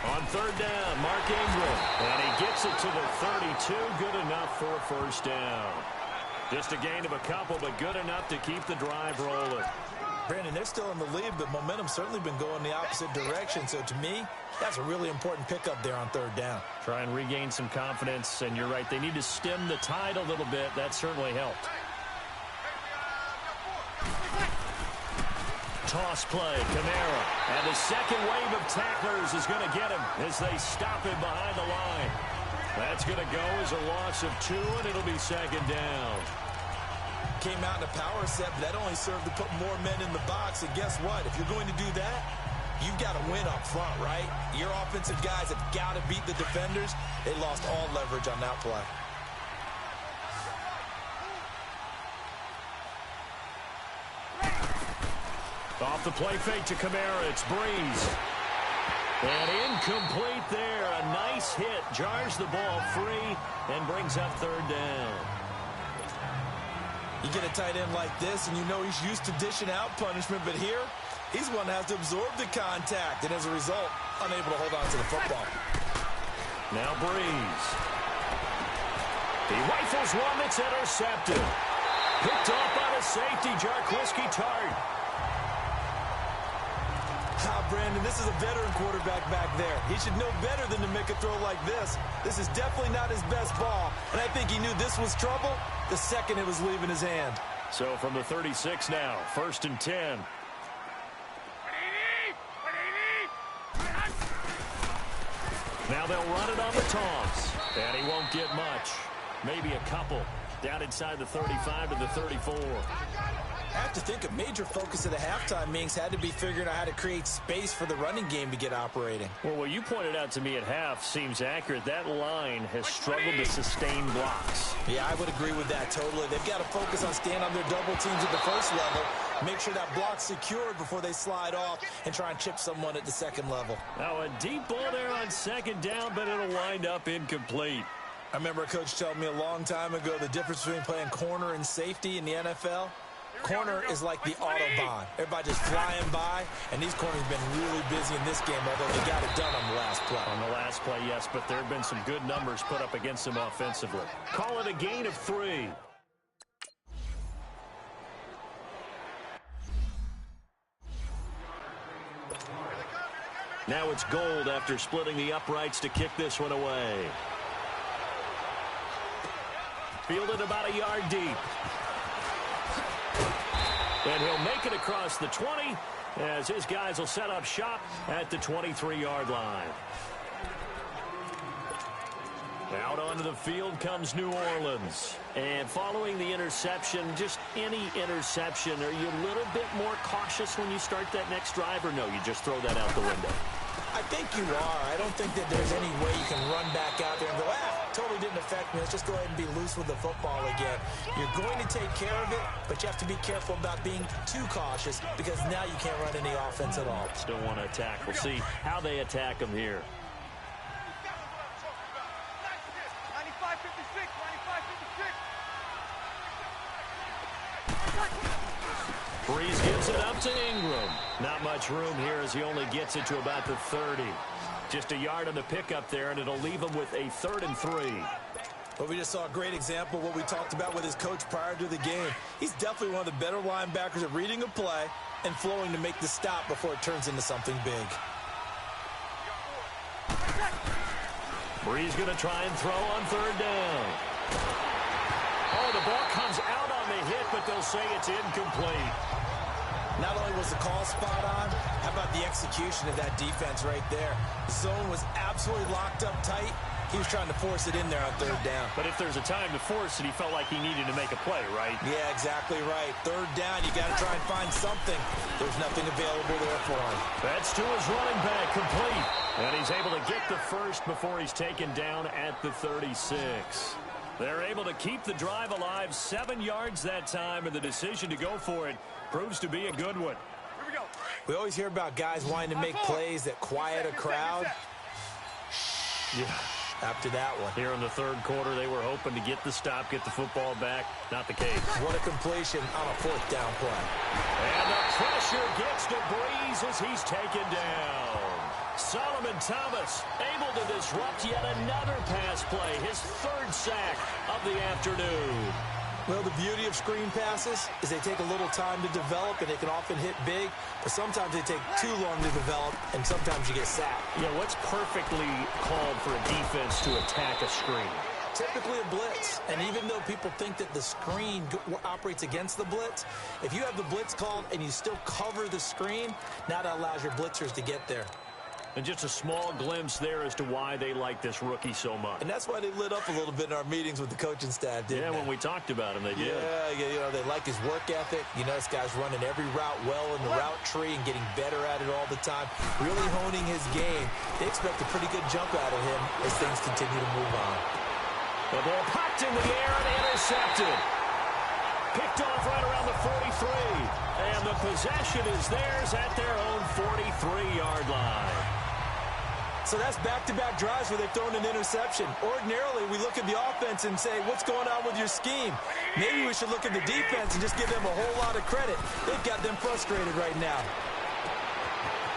On third down, Mark Ingram. And he gets it to the 32. Good enough for a first down. Just a gain of a couple, but good enough to keep the drive rolling. Brandon, they're still in the lead, but momentum's certainly been going the opposite direction. So to me, that's a really important pickup there on third down. Try and regain some confidence, and you're right. They need to stem the tide a little bit. That certainly helped. Toss play, Kamara. And the second wave of tacklers is going to get him as they stop him behind the line. That's going to go as a loss of 2, and it'll be second down. Came out in a power set, but that only served to put more men in the box. And guess what? If you're going to do that, you've got to win up front, right? Your offensive guys have got to beat the defenders. They lost all leverage on that play. Off the play fake to Kamara, it's Breeze. And incomplete there. A nice hit. Jars the ball free and brings up third down. You get a tight end like this, and you know he's used to dishing out punishment, but here, he's one that has to absorb the contact, and as a result, unable to hold on to the football. Now Breeze. He rifles one that's intercepted. Picked off by the safety, Jarquiski Tart. Brandon, this is a veteran quarterback back there. He should know better than to make a throw like this. This is definitely not his best ball, and I think he knew this was trouble the second it was leaving his hand. So from the 36 now, 1st and 10. Now they'll run it on the toss, and he won't get much. Maybe a couple. Down inside the 35 to the 34. I have to think a major focus of the halftime meetings had to be figuring out how to create space for the running game to get operating. Well, what you pointed out to me at half seems accurate. That line has struggled to sustain blocks. Yeah, I would agree with that totally. They've got to focus on staying on their double teams at the first level, make sure that block's secured before they slide off, and try and chip someone at the second level. Now a deep ball there on 2nd down, but it'll wind up incomplete. I remember a coach telling me a long time ago the difference between playing corner and safety in the NFL. Corner is like the Autobahn. Everybody just flying by, and these corners have been really busy in this game, although they got it done on the last play. On the last play, yes, but there have been some good numbers put up against them offensively. Call it a gain of 3. Now it's Gold after splitting the uprights to kick this one away. Fielded about a yard deep. And he'll make it across the 20 as his guys will set up shop at the 23-yard line. Out onto the field comes New Orleans. And following the interception, just any interception, are you a little bit more cautious when you start that next drive, or no, you just throw that out the window? I think you are. I don't think that there's any way you can run back out there and go, totally didn't affect me. Let's just go ahead and be loose with the football again. You're going to take care of it, but you have to be careful about being too cautious because now you can't run any offense at all. Still want to attack. We'll see how they attack them here. Breeze gives it up to Ingram. Not much room here as he only gets it to about the 30. Just a yard on the pickup there, and it'll leave him with a 3rd and 3. But we just saw a great example of what we talked about with his coach prior to the game. He's definitely one of the better linebackers at reading a play and flowing to make the stop before it turns into something big. Breeze going to try and throw on 3rd down. Oh, the ball comes out on the hit, but they'll say it's incomplete. Not only was the call spot on, how about the execution of that defense right there? The zone was absolutely locked up tight. He was trying to force it in there on 3rd down. But if there's a time to force it, he felt like he needed to make a play, right? Yeah, exactly right. 3rd down, you got to try and find something. There's nothing available there for him. That's to his running back, complete. And he's able to get the first before he's taken down at the 36. They're able to keep the drive alive, 7 yards that time, and the decision to go for it proves to be a good one. Here we go. We always hear about guys wanting to make plays that quiet a crowd. Yeah. After that one. Here in the 3rd quarter, they were hoping to get the stop, get the football back. Not the case. What a completion on a 4th down play. And the pressure gets to Breeze as he's taken down. Solomon Thomas able to disrupt yet another pass play. His 3rd sack of the afternoon. Well, the beauty of screen passes is they take a little time to develop, and they can often hit big, but sometimes they take too long to develop, and sometimes you get sacked. Yeah, what's perfectly called for a defense to attack a screen? Typically a blitz, and even though people think that the screen operates against the blitz, if you have the blitz called and you still cover the screen, now that allows your blitzers to get there. And just a small glimpse there as to why they like this rookie so much. And that's why they lit up a little bit in our meetings with the coaching staff, didn't they? When we talked about him, they did. Yeah, you know, they like his work ethic. You know, this guy's running every route well in the route tree and getting better at it all the time, really honing his game. They expect a pretty good jump out of him as things continue to move on. The ball popped in the air and intercepted. Picked off right around the 43. And the possession is theirs at their own 43-yard line. So that's back-to-back drives where they've thrown an interception. Ordinarily, we look at the offense and say, what's going on with your scheme? Maybe we should look at the defense and just give them a whole lot of credit. They've got them frustrated right now.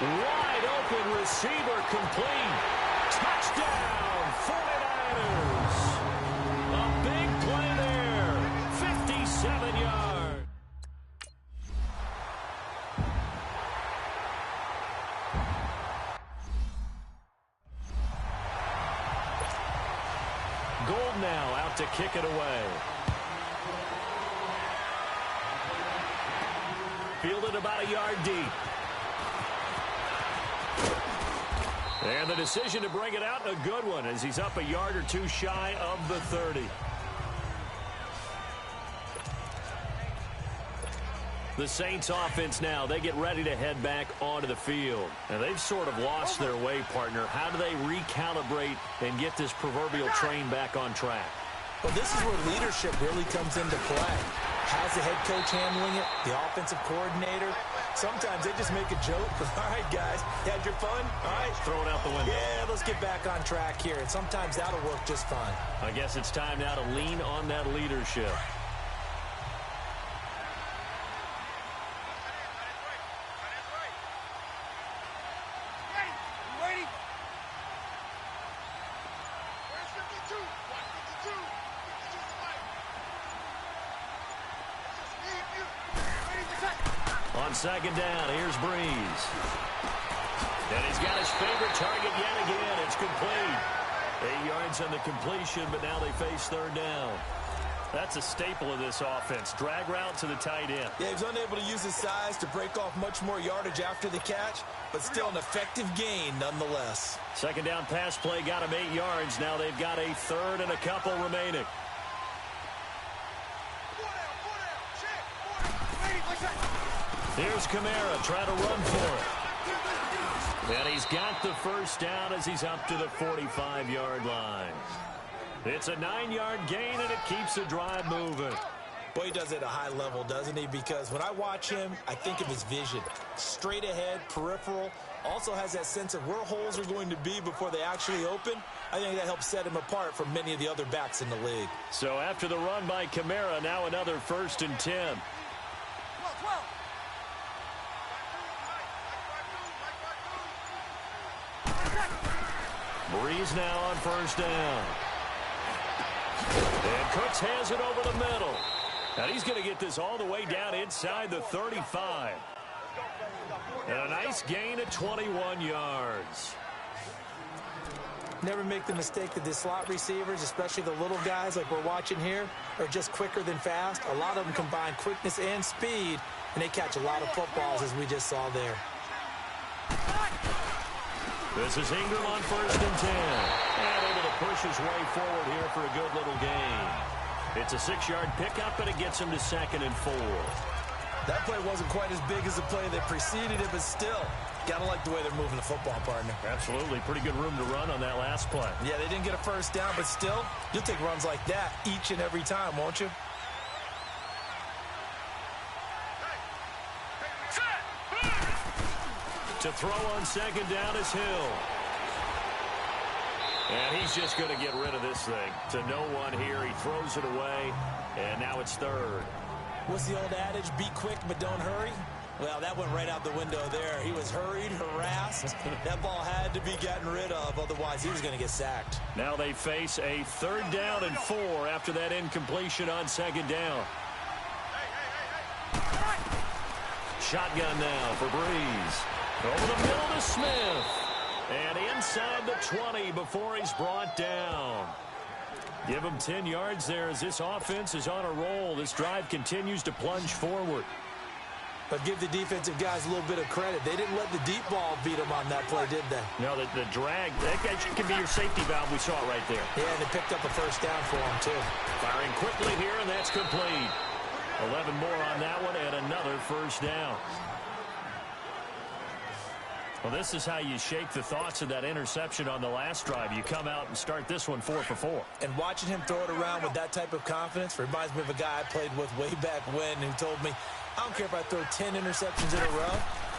Wide open receiver complete. Touchdown, 49ers. A big play there. 57 yards. 4 Golden now out to kick it away. Fielded about a yard deep. And the decision to bring it out, a good one, as he's up a yard or two shy of the 30. The Saints offense now, they get ready to head back onto the field. And they've sort of lost their way, partner. How do they recalibrate and get this proverbial train back on track? Well, this is where leadership really comes into play. How's the head coach handling it? The offensive coordinator? Sometimes they just make a joke. All right, guys, you had your fun? All right. Throw it out the window. Yeah, let's get back on track here. And sometimes that'll work just fine. I guess it's time now to lean on that leadership. On second down, here's Breeze. And he's got his favorite target yet again. It's complete. 8 yards on the completion, but now they face third down. That's a staple of this offense. Drag route to the tight end. Yeah, he was unable to use his size to break off much more yardage after the catch, but still an effective gain nonetheless. Second down pass play got him 8 yards. Now they've got a third and a couple remaining. Here's Kamara trying to run for it. And he's got the first down as he's up to the 45-yard line. It's a 9-yard gain, and it keeps the drive moving. Boy, he does it at a high level, doesn't he? Because when I watch him, I think of his vision. Straight ahead, peripheral. Also has that sense of where holes are going to be before they actually open. I think that helps set him apart from many of the other backs in the league. So after the run by Kamara, now another 1st and 10. Breeze now on first down. And Cooks has it over the middle. And he's going to get this all the way down inside the 35. And a nice gain of 21 yards. Never make the mistake that the slot receivers, especially the little guys like we're watching here, are just quicker than fast. A lot of them combine quickness and speed, and they catch a lot of footballs, as we just saw there. This is Ingram on 1st and 10. And able to push his way forward here for a good little gain. It's a 6-yard pickup, and it gets him to 2nd and 4. That play wasn't quite as big as the play that preceded it, but still, gotta like the way they're moving the football, partner. Absolutely. Pretty good room to run on that last play. Yeah, they didn't get a first down, but still, you'll take runs like that each and every time, won't you? To throw on second down is Hill. And he's just going to get rid of this thing. To no one here. He throws it away, and now it's third. What's the old adage? Be quick, but don't hurry? Well, that went right out the window there. He was hurried, harassed. That ball had to be gotten rid of, otherwise he was going to get sacked. Now they face a 3rd down and 4 after that incompletion on second down. Shotgun now for Breeze. Over the middle to Smith. And inside the 20 before he's brought down. Give him 10 yards there as this offense is on a roll. This drive continues to plunge forward. But give the defensive guys a little bit of credit. They didn't let the deep ball beat them on that play, did they? No, the drag, that can be your safety valve. We saw it right there. Yeah, and they picked up a first down for them, too. Firing quickly here, and that's complete. 11 more on that one, and another first down. Well, this is how you shake the thoughts of that interception on the last drive. You come out and start this one 4 for 4. And watching him throw it around with that type of confidence reminds me of a guy I played with way back when who told me, I don't care if I throw 10 interceptions in a row.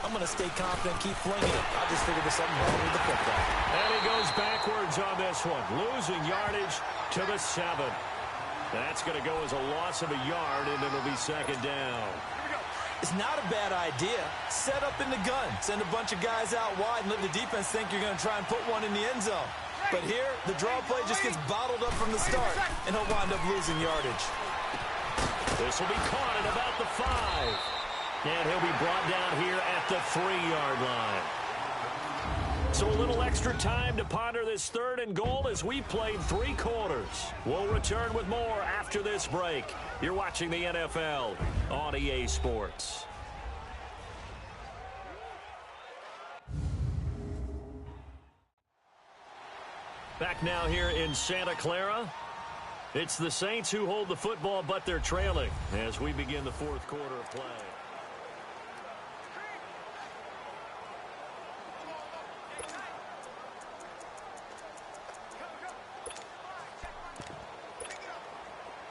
I'm going to stay confident and keep flinging it. I just figured there's something wrong with the football. And he goes backwards on this one, losing yardage to the 7. That's going to go as a loss of a yard, and it'll be second down. It's not a bad idea. Set up in the gun. Send a bunch of guys out wide and let the defense think you're going to try and put one in the end zone. But here, the draw play just gets bottled up from the start, and he'll wind up losing yardage. This will be caught at about the 5. And he'll be brought down here at the 3-yard line. So a little extra time to ponder this 3rd and goal as we played 3 quarters. We'll return with more after this break. You're watching the NFL on EA Sports. Back now here in Santa Clara. It's the Saints who hold the football, but they're trailing as we begin the 4th quarter of play.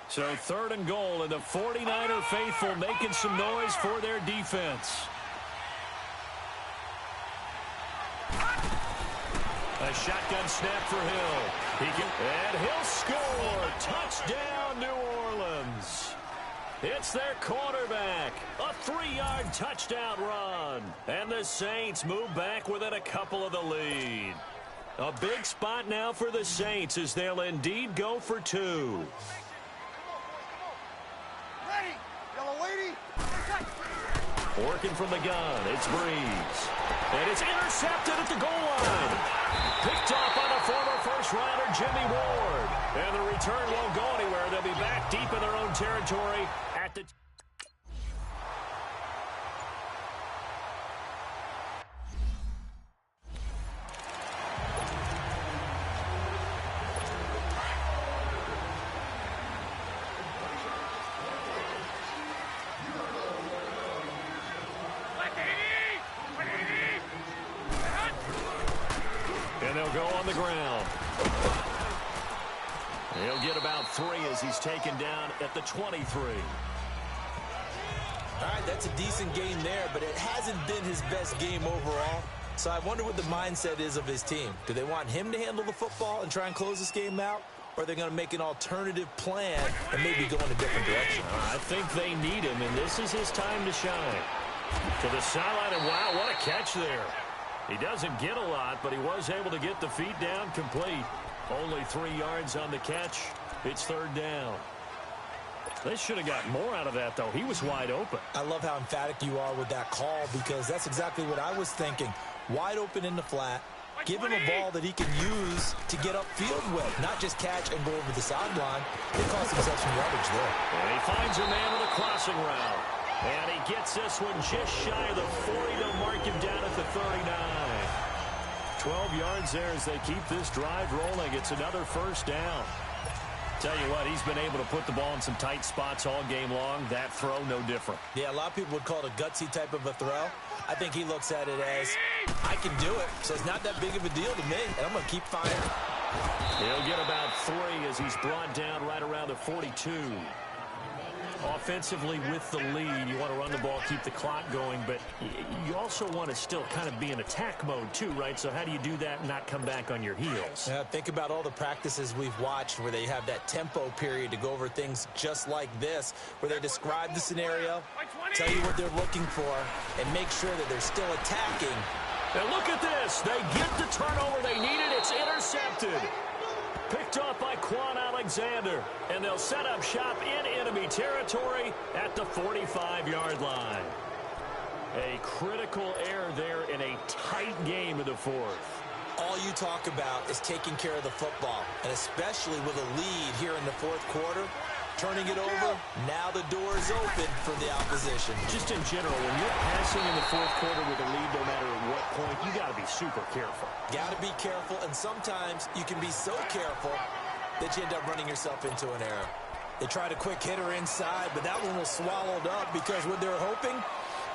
So 3rd and goal, and the 49er faithful making some noise for their defense. A shotgun snap for Hill. And he'll score. Touchdown, New Orleans. It's their quarterback. A 3-yard touchdown run. And the Saints move back within a couple of the lead. A big spot now for the Saints as they'll indeed go for 2. Working from the gun, it's Breeze. And it's intercepted at the goal line. Picked off by the former first-rounder Jimmy Ward. And the return won't go anywhere. They'll be back deep in their own territory at the... And they'll go on the ground. He'll get about 3 as he's taken down at the 23. All right, that's a decent game there, but it hasn't been his best game overall. So I wonder what the mindset is of his team. Do they want him to handle the football and try and close this game out? Or are they going to make an alternative plan and maybe go in a different direction? I think they need him, and this is his time to shine. To the sideline, and wow, what a catch there. He doesn't get a lot, but he was able to get the feet down complete. Only 3 yards on the catch. It's 3rd down. They should have got more out of that, though. He was wide open. I love how emphatic you are with that call because that's exactly what I was thinking. Wide open in the flat. Give him a ball that he can use to get upfield with, not just catch and go over the sideline. They cost himself some yardage there. And he finds a man with a crossing route. And he gets this one just shy of the 40 to mark him down at the 39. 12 yards there as they keep this drive rolling. It's another 1st down. Tell you what, he's been able to put the ball in some tight spots all game long. That throw, no different. Yeah, a lot of people would call it a gutsy type of a throw. I think he looks at it as, I can do it, so it's not that big of a deal to me, and I'm going to keep firing. He'll get about 3 as he's brought down right around the 42. Offensively with the lead, you want to run the ball, keep the clock going, but you also want to still kind of be in attack mode too, right? So how do you do that and not come back on your heels? Yeah, think about all the practices we've watched where they have that tempo period to go over things just like this, where they describe the scenario, tell you what they're looking for, and make sure that they're still attacking. And look at this. They get the turnover they needed. It's intercepted. Picked off by Quan Alexander. And they'll set up shop in enemy territory at the 45-yard line. A critical error there in a tight game in the 4th. All you talk about is taking care of the football, and especially with a lead here in the 4th quarter. Turning it over, now the door is open for the opposition. Just in general, when you're passing in the 4th quarter with a lead, no matter at what point, you got to be super careful. Got to be careful, and sometimes you can be so careful that you end up running yourself into an error. They tried a quick hitter inside, but that one was swallowed up because what they're hoping,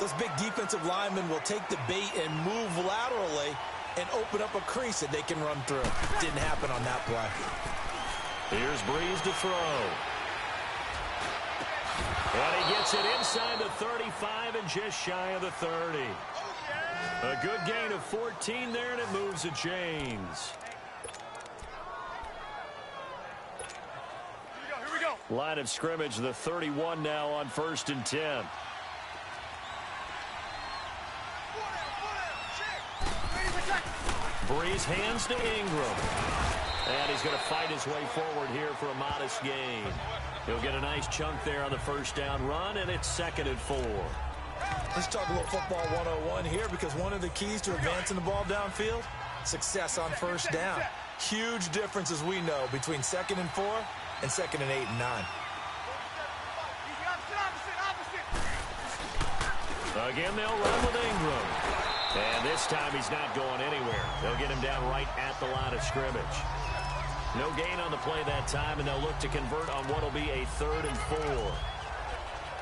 those big defensive linemen will take the bait and move laterally and open up a crease that they can run through. Didn't happen on that play. Here's Breeze to throw. And he gets it inside the 35 and just shy of the 30. A good gain of 14 there, and it moves the chains. Here we go. Line of scrimmage, the 31 now on 1st and 10. Breeze hands to Ingram. And he's going to fight his way forward here for a modest gain. He'll get a nice chunk there on the 1st down run, and it's 2nd and 4. Let's talk a little football 101 here, because one of the keys to advancing the ball downfield success on first down. Huge difference, as we know, between 2nd and 4 and 2nd and 8 and 9. Again, they'll run with Ingram. And this time he's not going anywhere. They'll get him down right at the line of scrimmage. No gain on the play that time, and they'll look to convert on what will be a 3rd and 4.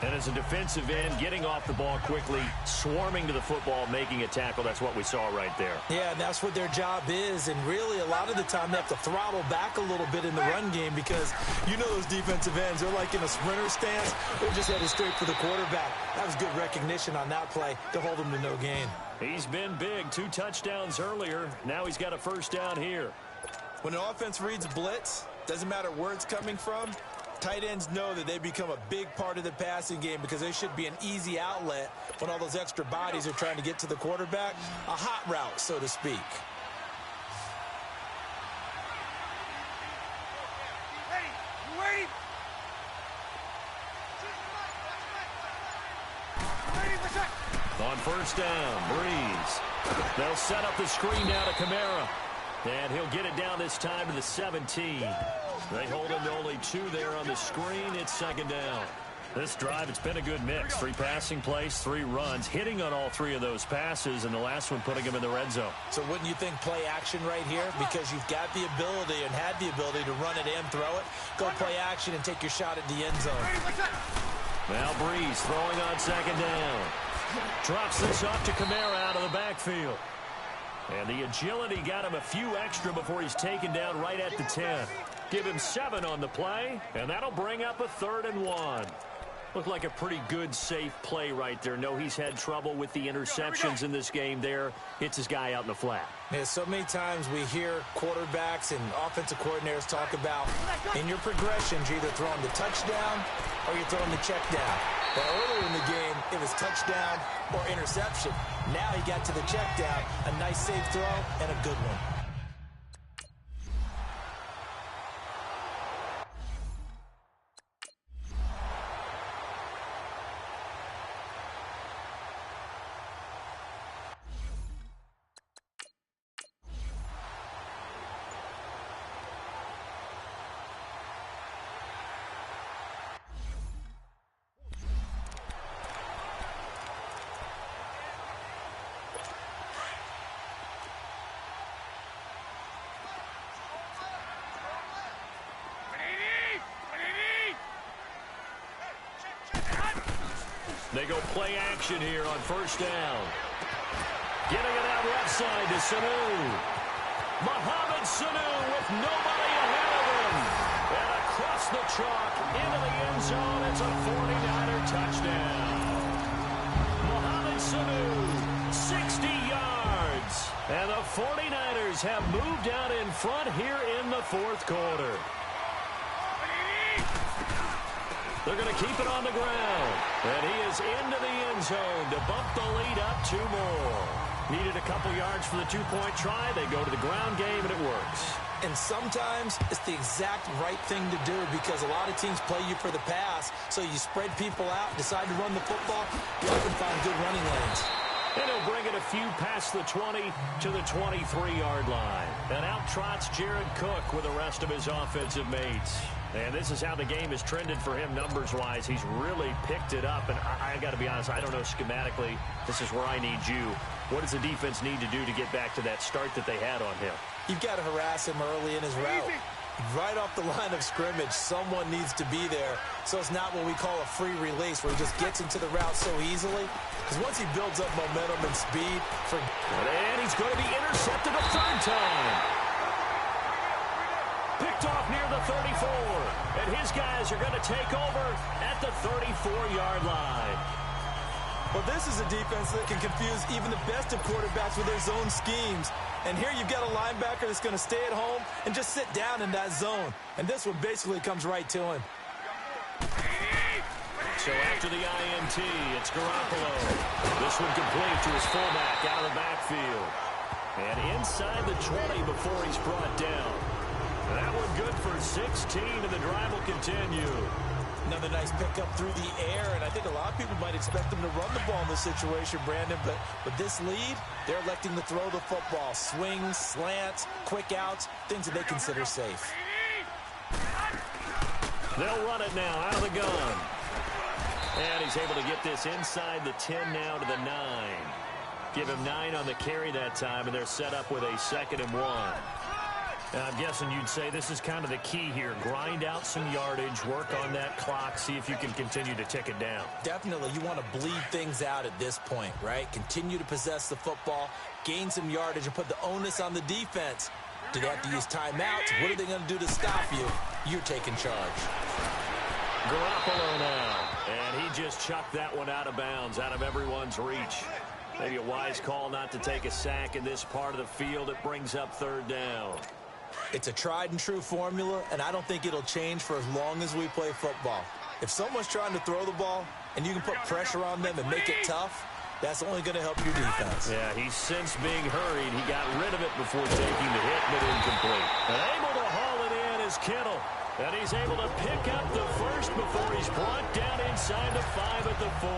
And as a defensive end, getting off the ball quickly, swarming to the football, making a tackle, that's what we saw right there. Yeah, and that's what their job is. And really, a lot of the time, they have to throttle back a little bit in the run game because you know those defensive ends, they're like in a sprinter stance. They're just headed straight for the quarterback. That was good recognition on that play to hold him to no gain. He's been big. 2 touchdowns earlier. Now he's got a first down here. When an offense reads blitz, doesn't matter where it's coming from, tight ends know that they become a big part of the passing game because they should be an easy outlet when all those extra bodies are trying to get to the quarterback. A hot route, so to speak. Hey, you ready? On first down, Breeze. They'll set up the screen now to Kamara. And he'll get it down this time to the 17. They hold him to only 2 there on the screen. It's 2nd down. This drive, it's been a good mix. 3 passing plays, 3 runs, hitting on all 3 of those passes, and the last one putting him in the red zone. So wouldn't you think play action right here? Because you've got the ability and had the ability to run it and throw it. Go play action and take your shot at the end zone. Now Breeze throwing on 2nd down. Drops this off to Kamara out of the backfield. And the agility got him a few extra before he's taken down right at the 10. Give him 7 on the play, and that'll bring up a 3rd and 1. Looked like a pretty good, safe play right there. No, he's had trouble with the interceptions in this game there. Hits his guy out in the flat. Yeah, so many times we hear quarterbacks and offensive coordinators talk about in your progressions, you're either throwing the touchdown or you're throwing the check down. But earlier in the game, it was touchdown or interception. Now he got to the check down, a nice safe throw, and a good one. They go play action here on first down. Getting it out left side to Sanu. Mohamed Sanu with nobody ahead of him. And across the chalk into the end zone. It's a 49er touchdown. Mohamed Sanu, 60 yards. And the 49ers have moved out in front here in the 4th quarter. They're going to keep it on the ground. And he is into the end zone to bump the lead up 2 more. Needed a couple yards for the 2-point try. They go to the ground game, and it works. And sometimes it's the exact right thing to do because a lot of teams play you for the pass. So you spread people out, decide to run the football. You often find good running lanes. And he'll bring it a few past the 20 to the 23-yard line. And out trots Jared Cook with the rest of his offensive mates. And this is how the game has trended for him numbers-wise. He's really picked it up. And I got to be honest, I don't know schematically. This is where I need you. What does the defense need to do to get back to that start that they had on him? You've got to harass him early in his route. Right off the line of scrimmage, someone needs to be there. So it's not what we call a free release where he just gets into the route so easily. Because once he builds up momentum and speed, and he's going to be intercepted a 3rd time. Picked off near the 34. And his guys are going to take over at the 34-yard line. Well, this is a defense that can confuse even the best of quarterbacks with their zone schemes. And here you've got a linebacker that's going to stay at home and just sit down in that zone. And this one basically comes right to him. So after the INT, it's Garoppolo. This one complete to his fullback out of the backfield. And inside the 20 before he's brought down. That one good for 16, and the drive will continue. Another nice pickup through the air, and I think a lot of people might expect them to run the ball in this situation, Brandon, but with this lead, they're electing to throw the football. Swings, slants, quick outs, things that they consider safe. They'll run it now out of the gun. And he's able to get this inside the 10 now to the 9. Give him 9 on the carry that time, and they're set up with a 2nd and 1. I'm guessing you'd say this is kind of the key here. Grind out some yardage, work on that clock, see if you can continue to tick it down. Definitely, you want to bleed things out at this point, right? Continue to possess the football, gain some yardage, and put the onus on the defense. Do they have to use timeouts? What are they going to do to stop you? You're taking charge. Garoppolo now. And he just chucked that one out of bounds, out of everyone's reach. Maybe a wise call not to take a sack in this part of the field. It brings up 3rd down. It's a tried-and-true formula, and I don't think it'll change for as long as we play football. If someone's trying to throw the ball and you can put pressure on them and make it tough, that's only going to help your defense. Yeah, he's since being hurried. He got rid of it before taking the hit, but incomplete. And able to haul it in is Kittle. And he's able to pick up the first before he's brought down inside the 5 at the 4.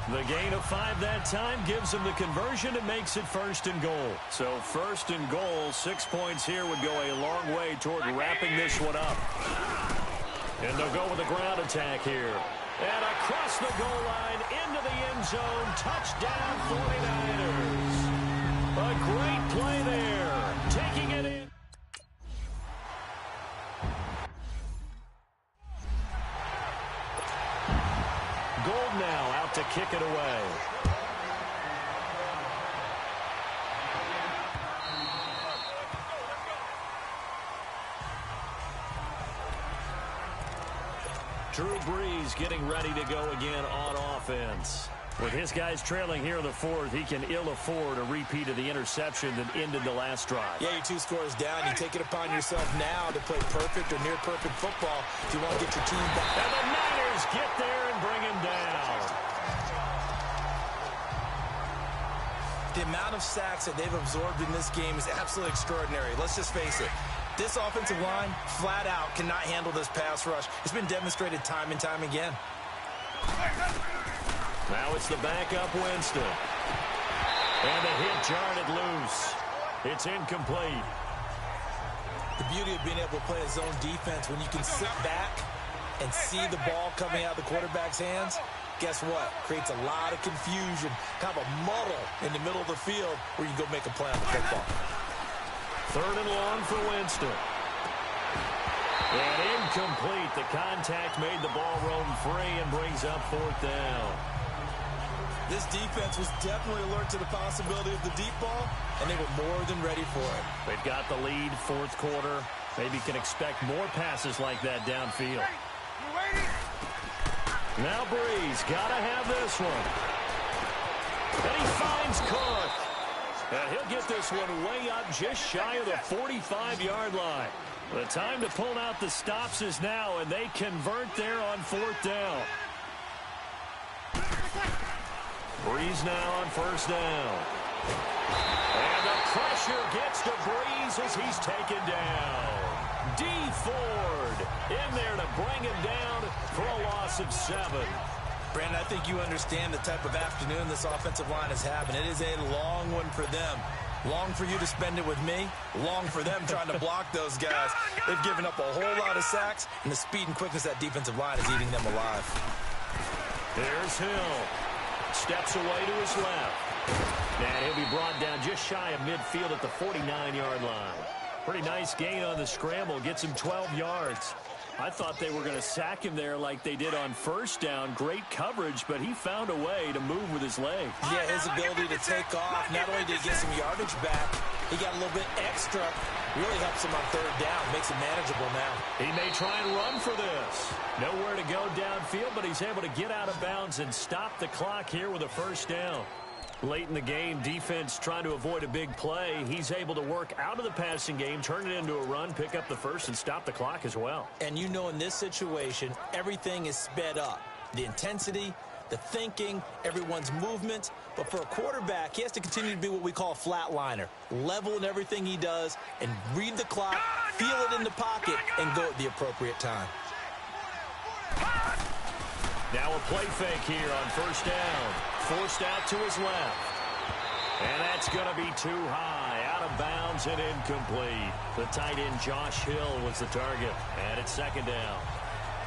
The gain of 5 that time gives him the conversion and makes it 1st and goal. So 1st and goal, 6 points here would go a long way toward wrapping this one up. And they'll go with a ground attack here. And across the goal line, into the end zone, touchdown 49ers. A great play there, taking it in. Gold now out to kick it away. Drew Brees getting ready to go again on offense. With his guys trailing here in the 4th, he can ill afford a repeat of the interception that ended the last drive. Yeah, you're 2 scores down. You take it upon yourself now to play perfect or near perfect football if you want to get your team back. And the Niners get there and bring him down. The amount of sacks that they've absorbed in this game is absolutely extraordinary. Let's just face it. This offensive line, flat out, cannot handle this pass rush. It's been demonstrated time and time again. Now it's the backup Winston. And the hit jarred it loose. It's incomplete. The beauty of being able to play a zone defense when you can sit back and see the ball coming out of the quarterback's hands, guess what? Creates a lot of confusion, kind of a muddle in the middle of the field where you go make a play on the football. 3rd and long for Winston. And incomplete. The contact made the ball roam free and brings up 4th down. This defense was definitely alert to the possibility of the deep ball, and they were more than ready for it. They've got the lead, 4th quarter. Maybe can expect more passes like that downfield. Now Brees, gotta have this one. And he finds Cook. And he'll get this one way up just shy of the 45-yard line. The time to pull out the stops is now, and they convert there on 4th down. Brees now on 1st down. And the pressure gets to Brees as he's taken down. D. Ford in there to bring him down for a loss of 7. Brandon, I think you understand the type of afternoon this offensive line is having. It is a long one for them. Long for you to spend it with me. Long for them trying to block those guys. They've given up a whole lot of sacks, and the speed and quickness of that defensive line is eating them alive. There's Hill. Steps away to his left. And he'll be brought down just shy of midfield at the 49-yard line. Pretty nice gain on the scramble. Gets him 12 yards. I thought they were going to sack him there like they did on 1st down. Great coverage, but he found a way to move with his leg. Yeah, his ability to take off. Not only did he get some yardage back, he got a little bit extra. Really helps him on 3rd down. Makes it manageable now. He may try and run for this. Nowhere to go downfield, but he's able to get out of bounds and stop the clock here with a 1st down. Late in the game, defense trying to avoid a big play. He's able to work out of the passing game, turn it into a run, pick up the first, and stop the clock as well. And you know in this situation, everything is sped up. The intensity, the thinking, everyone's movement. But for a quarterback, he has to continue to be what we call a flatliner. Level in everything he does and read the clock, feel it in the pocket, and go at the appropriate time. Now a play fake here on first down. Forced out to his left. And that's going to be too high. Out of bounds and incomplete. The tight end Josh Hill was the target. And it's second down.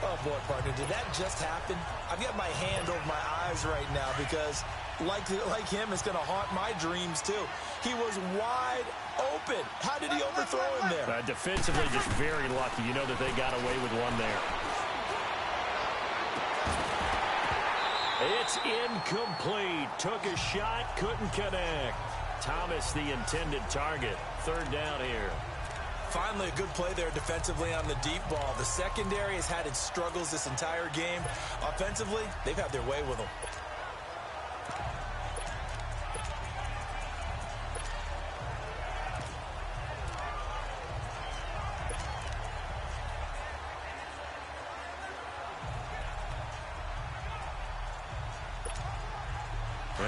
Oh, boy, partner, did that just happen? I've got my hand over my eyes right now because, like him, it's going to haunt my dreams, too. He was wide open. How did he overthrow him there? Defensively, just very lucky. You know that they got away with one there. It's incomplete. Took a shot, couldn't connect. Thomas, the intended target. Third down here. Finally, a good play there defensively on the deep ball. The secondary has had its struggles this entire game. Offensively, they've had their way with them.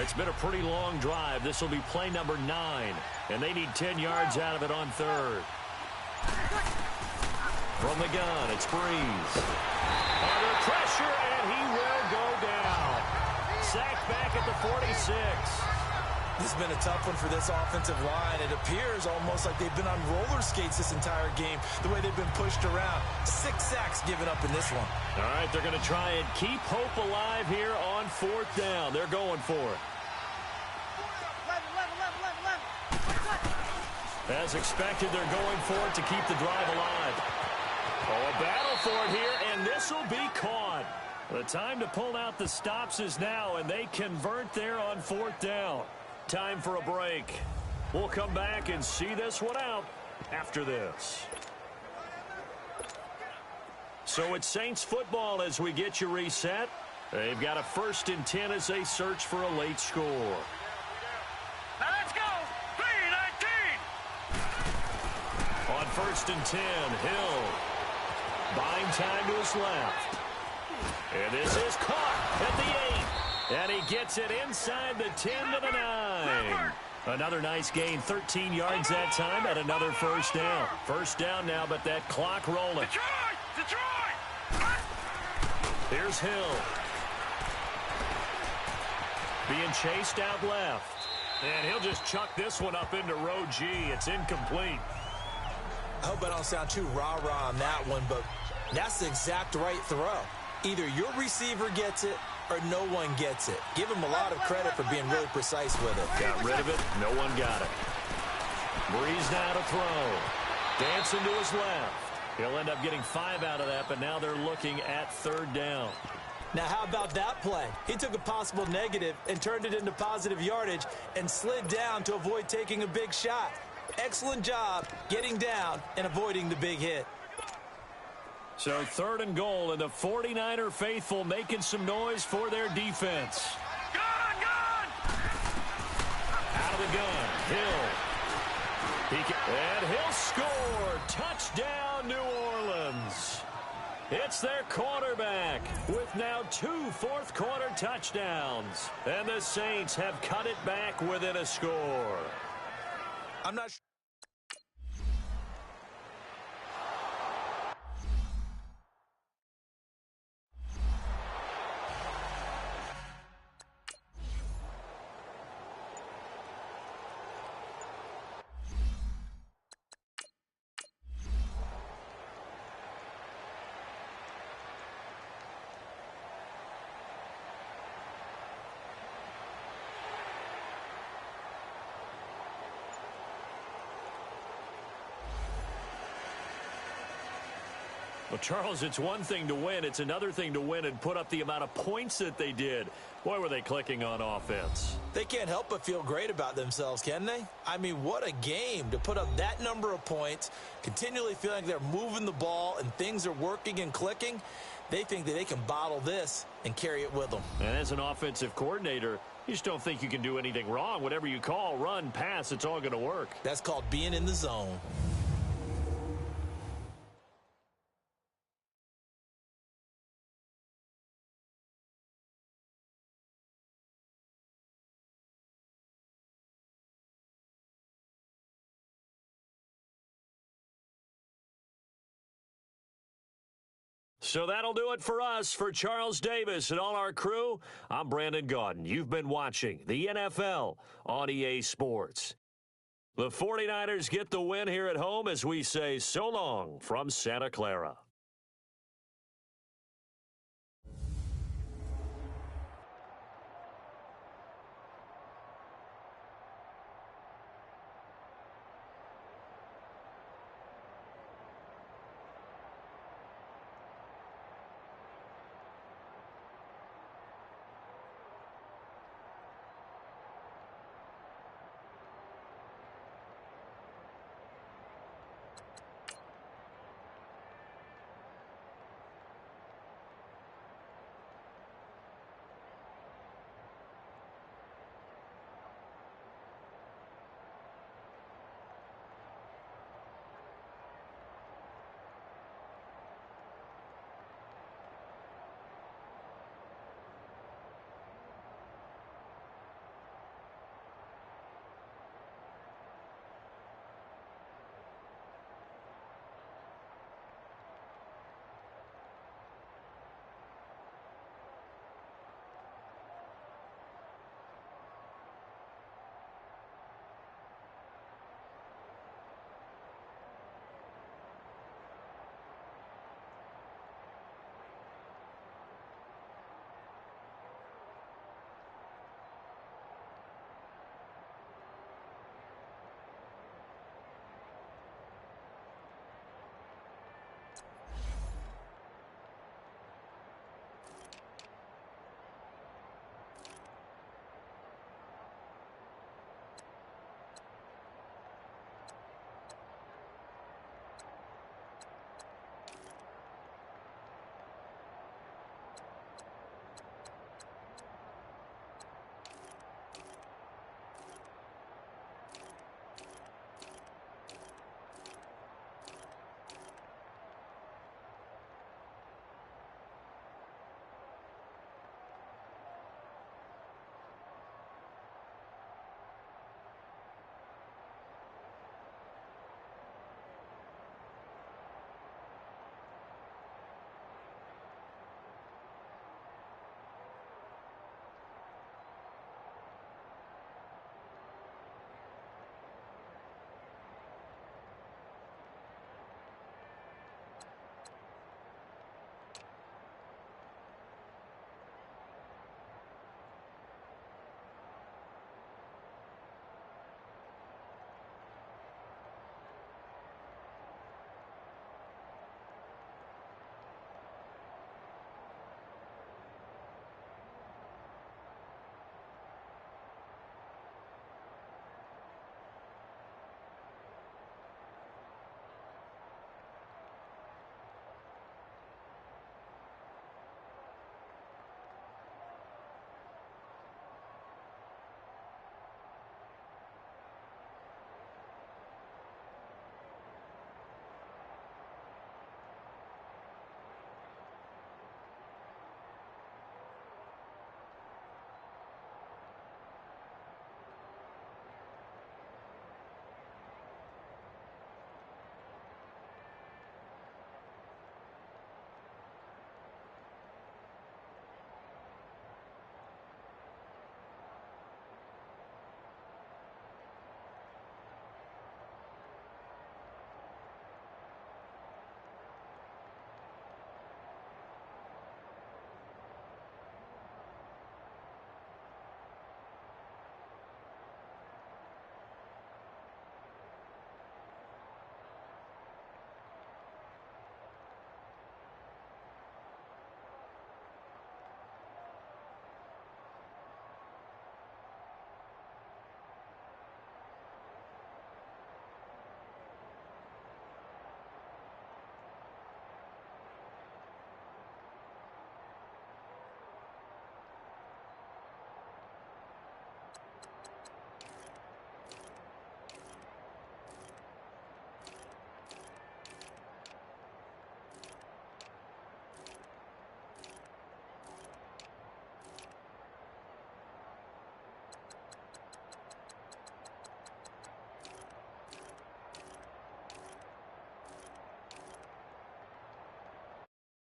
It's been a pretty long drive. This will be play number 9, and they need 10 yards out of it on third. From the gun, it's Breeze. Under pressure, and he will go down. Sacked back at the 46. This has been a tough one for this offensive line. It appears almost like they've been on roller skates this entire game, the way they've been pushed around. 6 sacks given up in this one. All right, they're going to try and keep hope alive here on fourth down. They're going for it. As expected, they're going for it to keep the drive alive. Oh, a battle for it here, and this will be caught. The time to pull out the stops is now, and they convert there on fourth down. Time for a break. We'll come back and see this one out after this. So it's Saints football as we get you reset. They've got a 1st and 10 as they search for a late score. Now let's go. 3-19. On 1st and 10, Hill. Buying time to his left. And this is caught at the 8. And he gets it inside the 10 to the 9. Another nice gain, 13 yards that time at another first down. First down now, but that clock rolling. Detroit! Here's Hill. Being chased out left. And he'll just chuck this one up into row G. It's incomplete. I hope I don't sound too rah-rah on that one, but that's the exact right throw. Either your receiver gets it or no one gets it. Give him a lot of credit for being really precise with it. Got rid of it. No one got it. Breeze now to throw. Dancing to his left. He'll end up getting 5 out of that, but now they're looking at third down. Now, how about that play? He took a possible negative and turned it into positive yardage and slid down to avoid taking a big shot. Excellent job getting down and avoiding the big hit. So 3rd and goal, and the 49er faithful making some noise for their defense. Gun! Out of the gun, Hill. And he'll score. Touchdown, New Orleans. It's their quarterback with now 2 fourth-quarter touchdowns. And the Saints have cut it back within a score. I'm not sure. Well, Charles, it's one thing to win. It's another thing to win and put up the amount of points that they did. Boy, were they clicking on offense. They can't help but feel great about themselves, can they? I mean, what a game to put up that number of points, continually feeling they're moving the ball and things are working and clicking. They think that they can bottle this and carry it with them. And as an offensive coordinator, you just don't think you can do anything wrong. Whatever you call, run, pass, it's all going to work. That's called being in the zone. So that'll do it for us. For Charles Davis and all our crew, I'm Brandon Gaudin. You've been watching the NFL on EA Sports. The 49ers get the win here at home as we say so long from Santa Clara.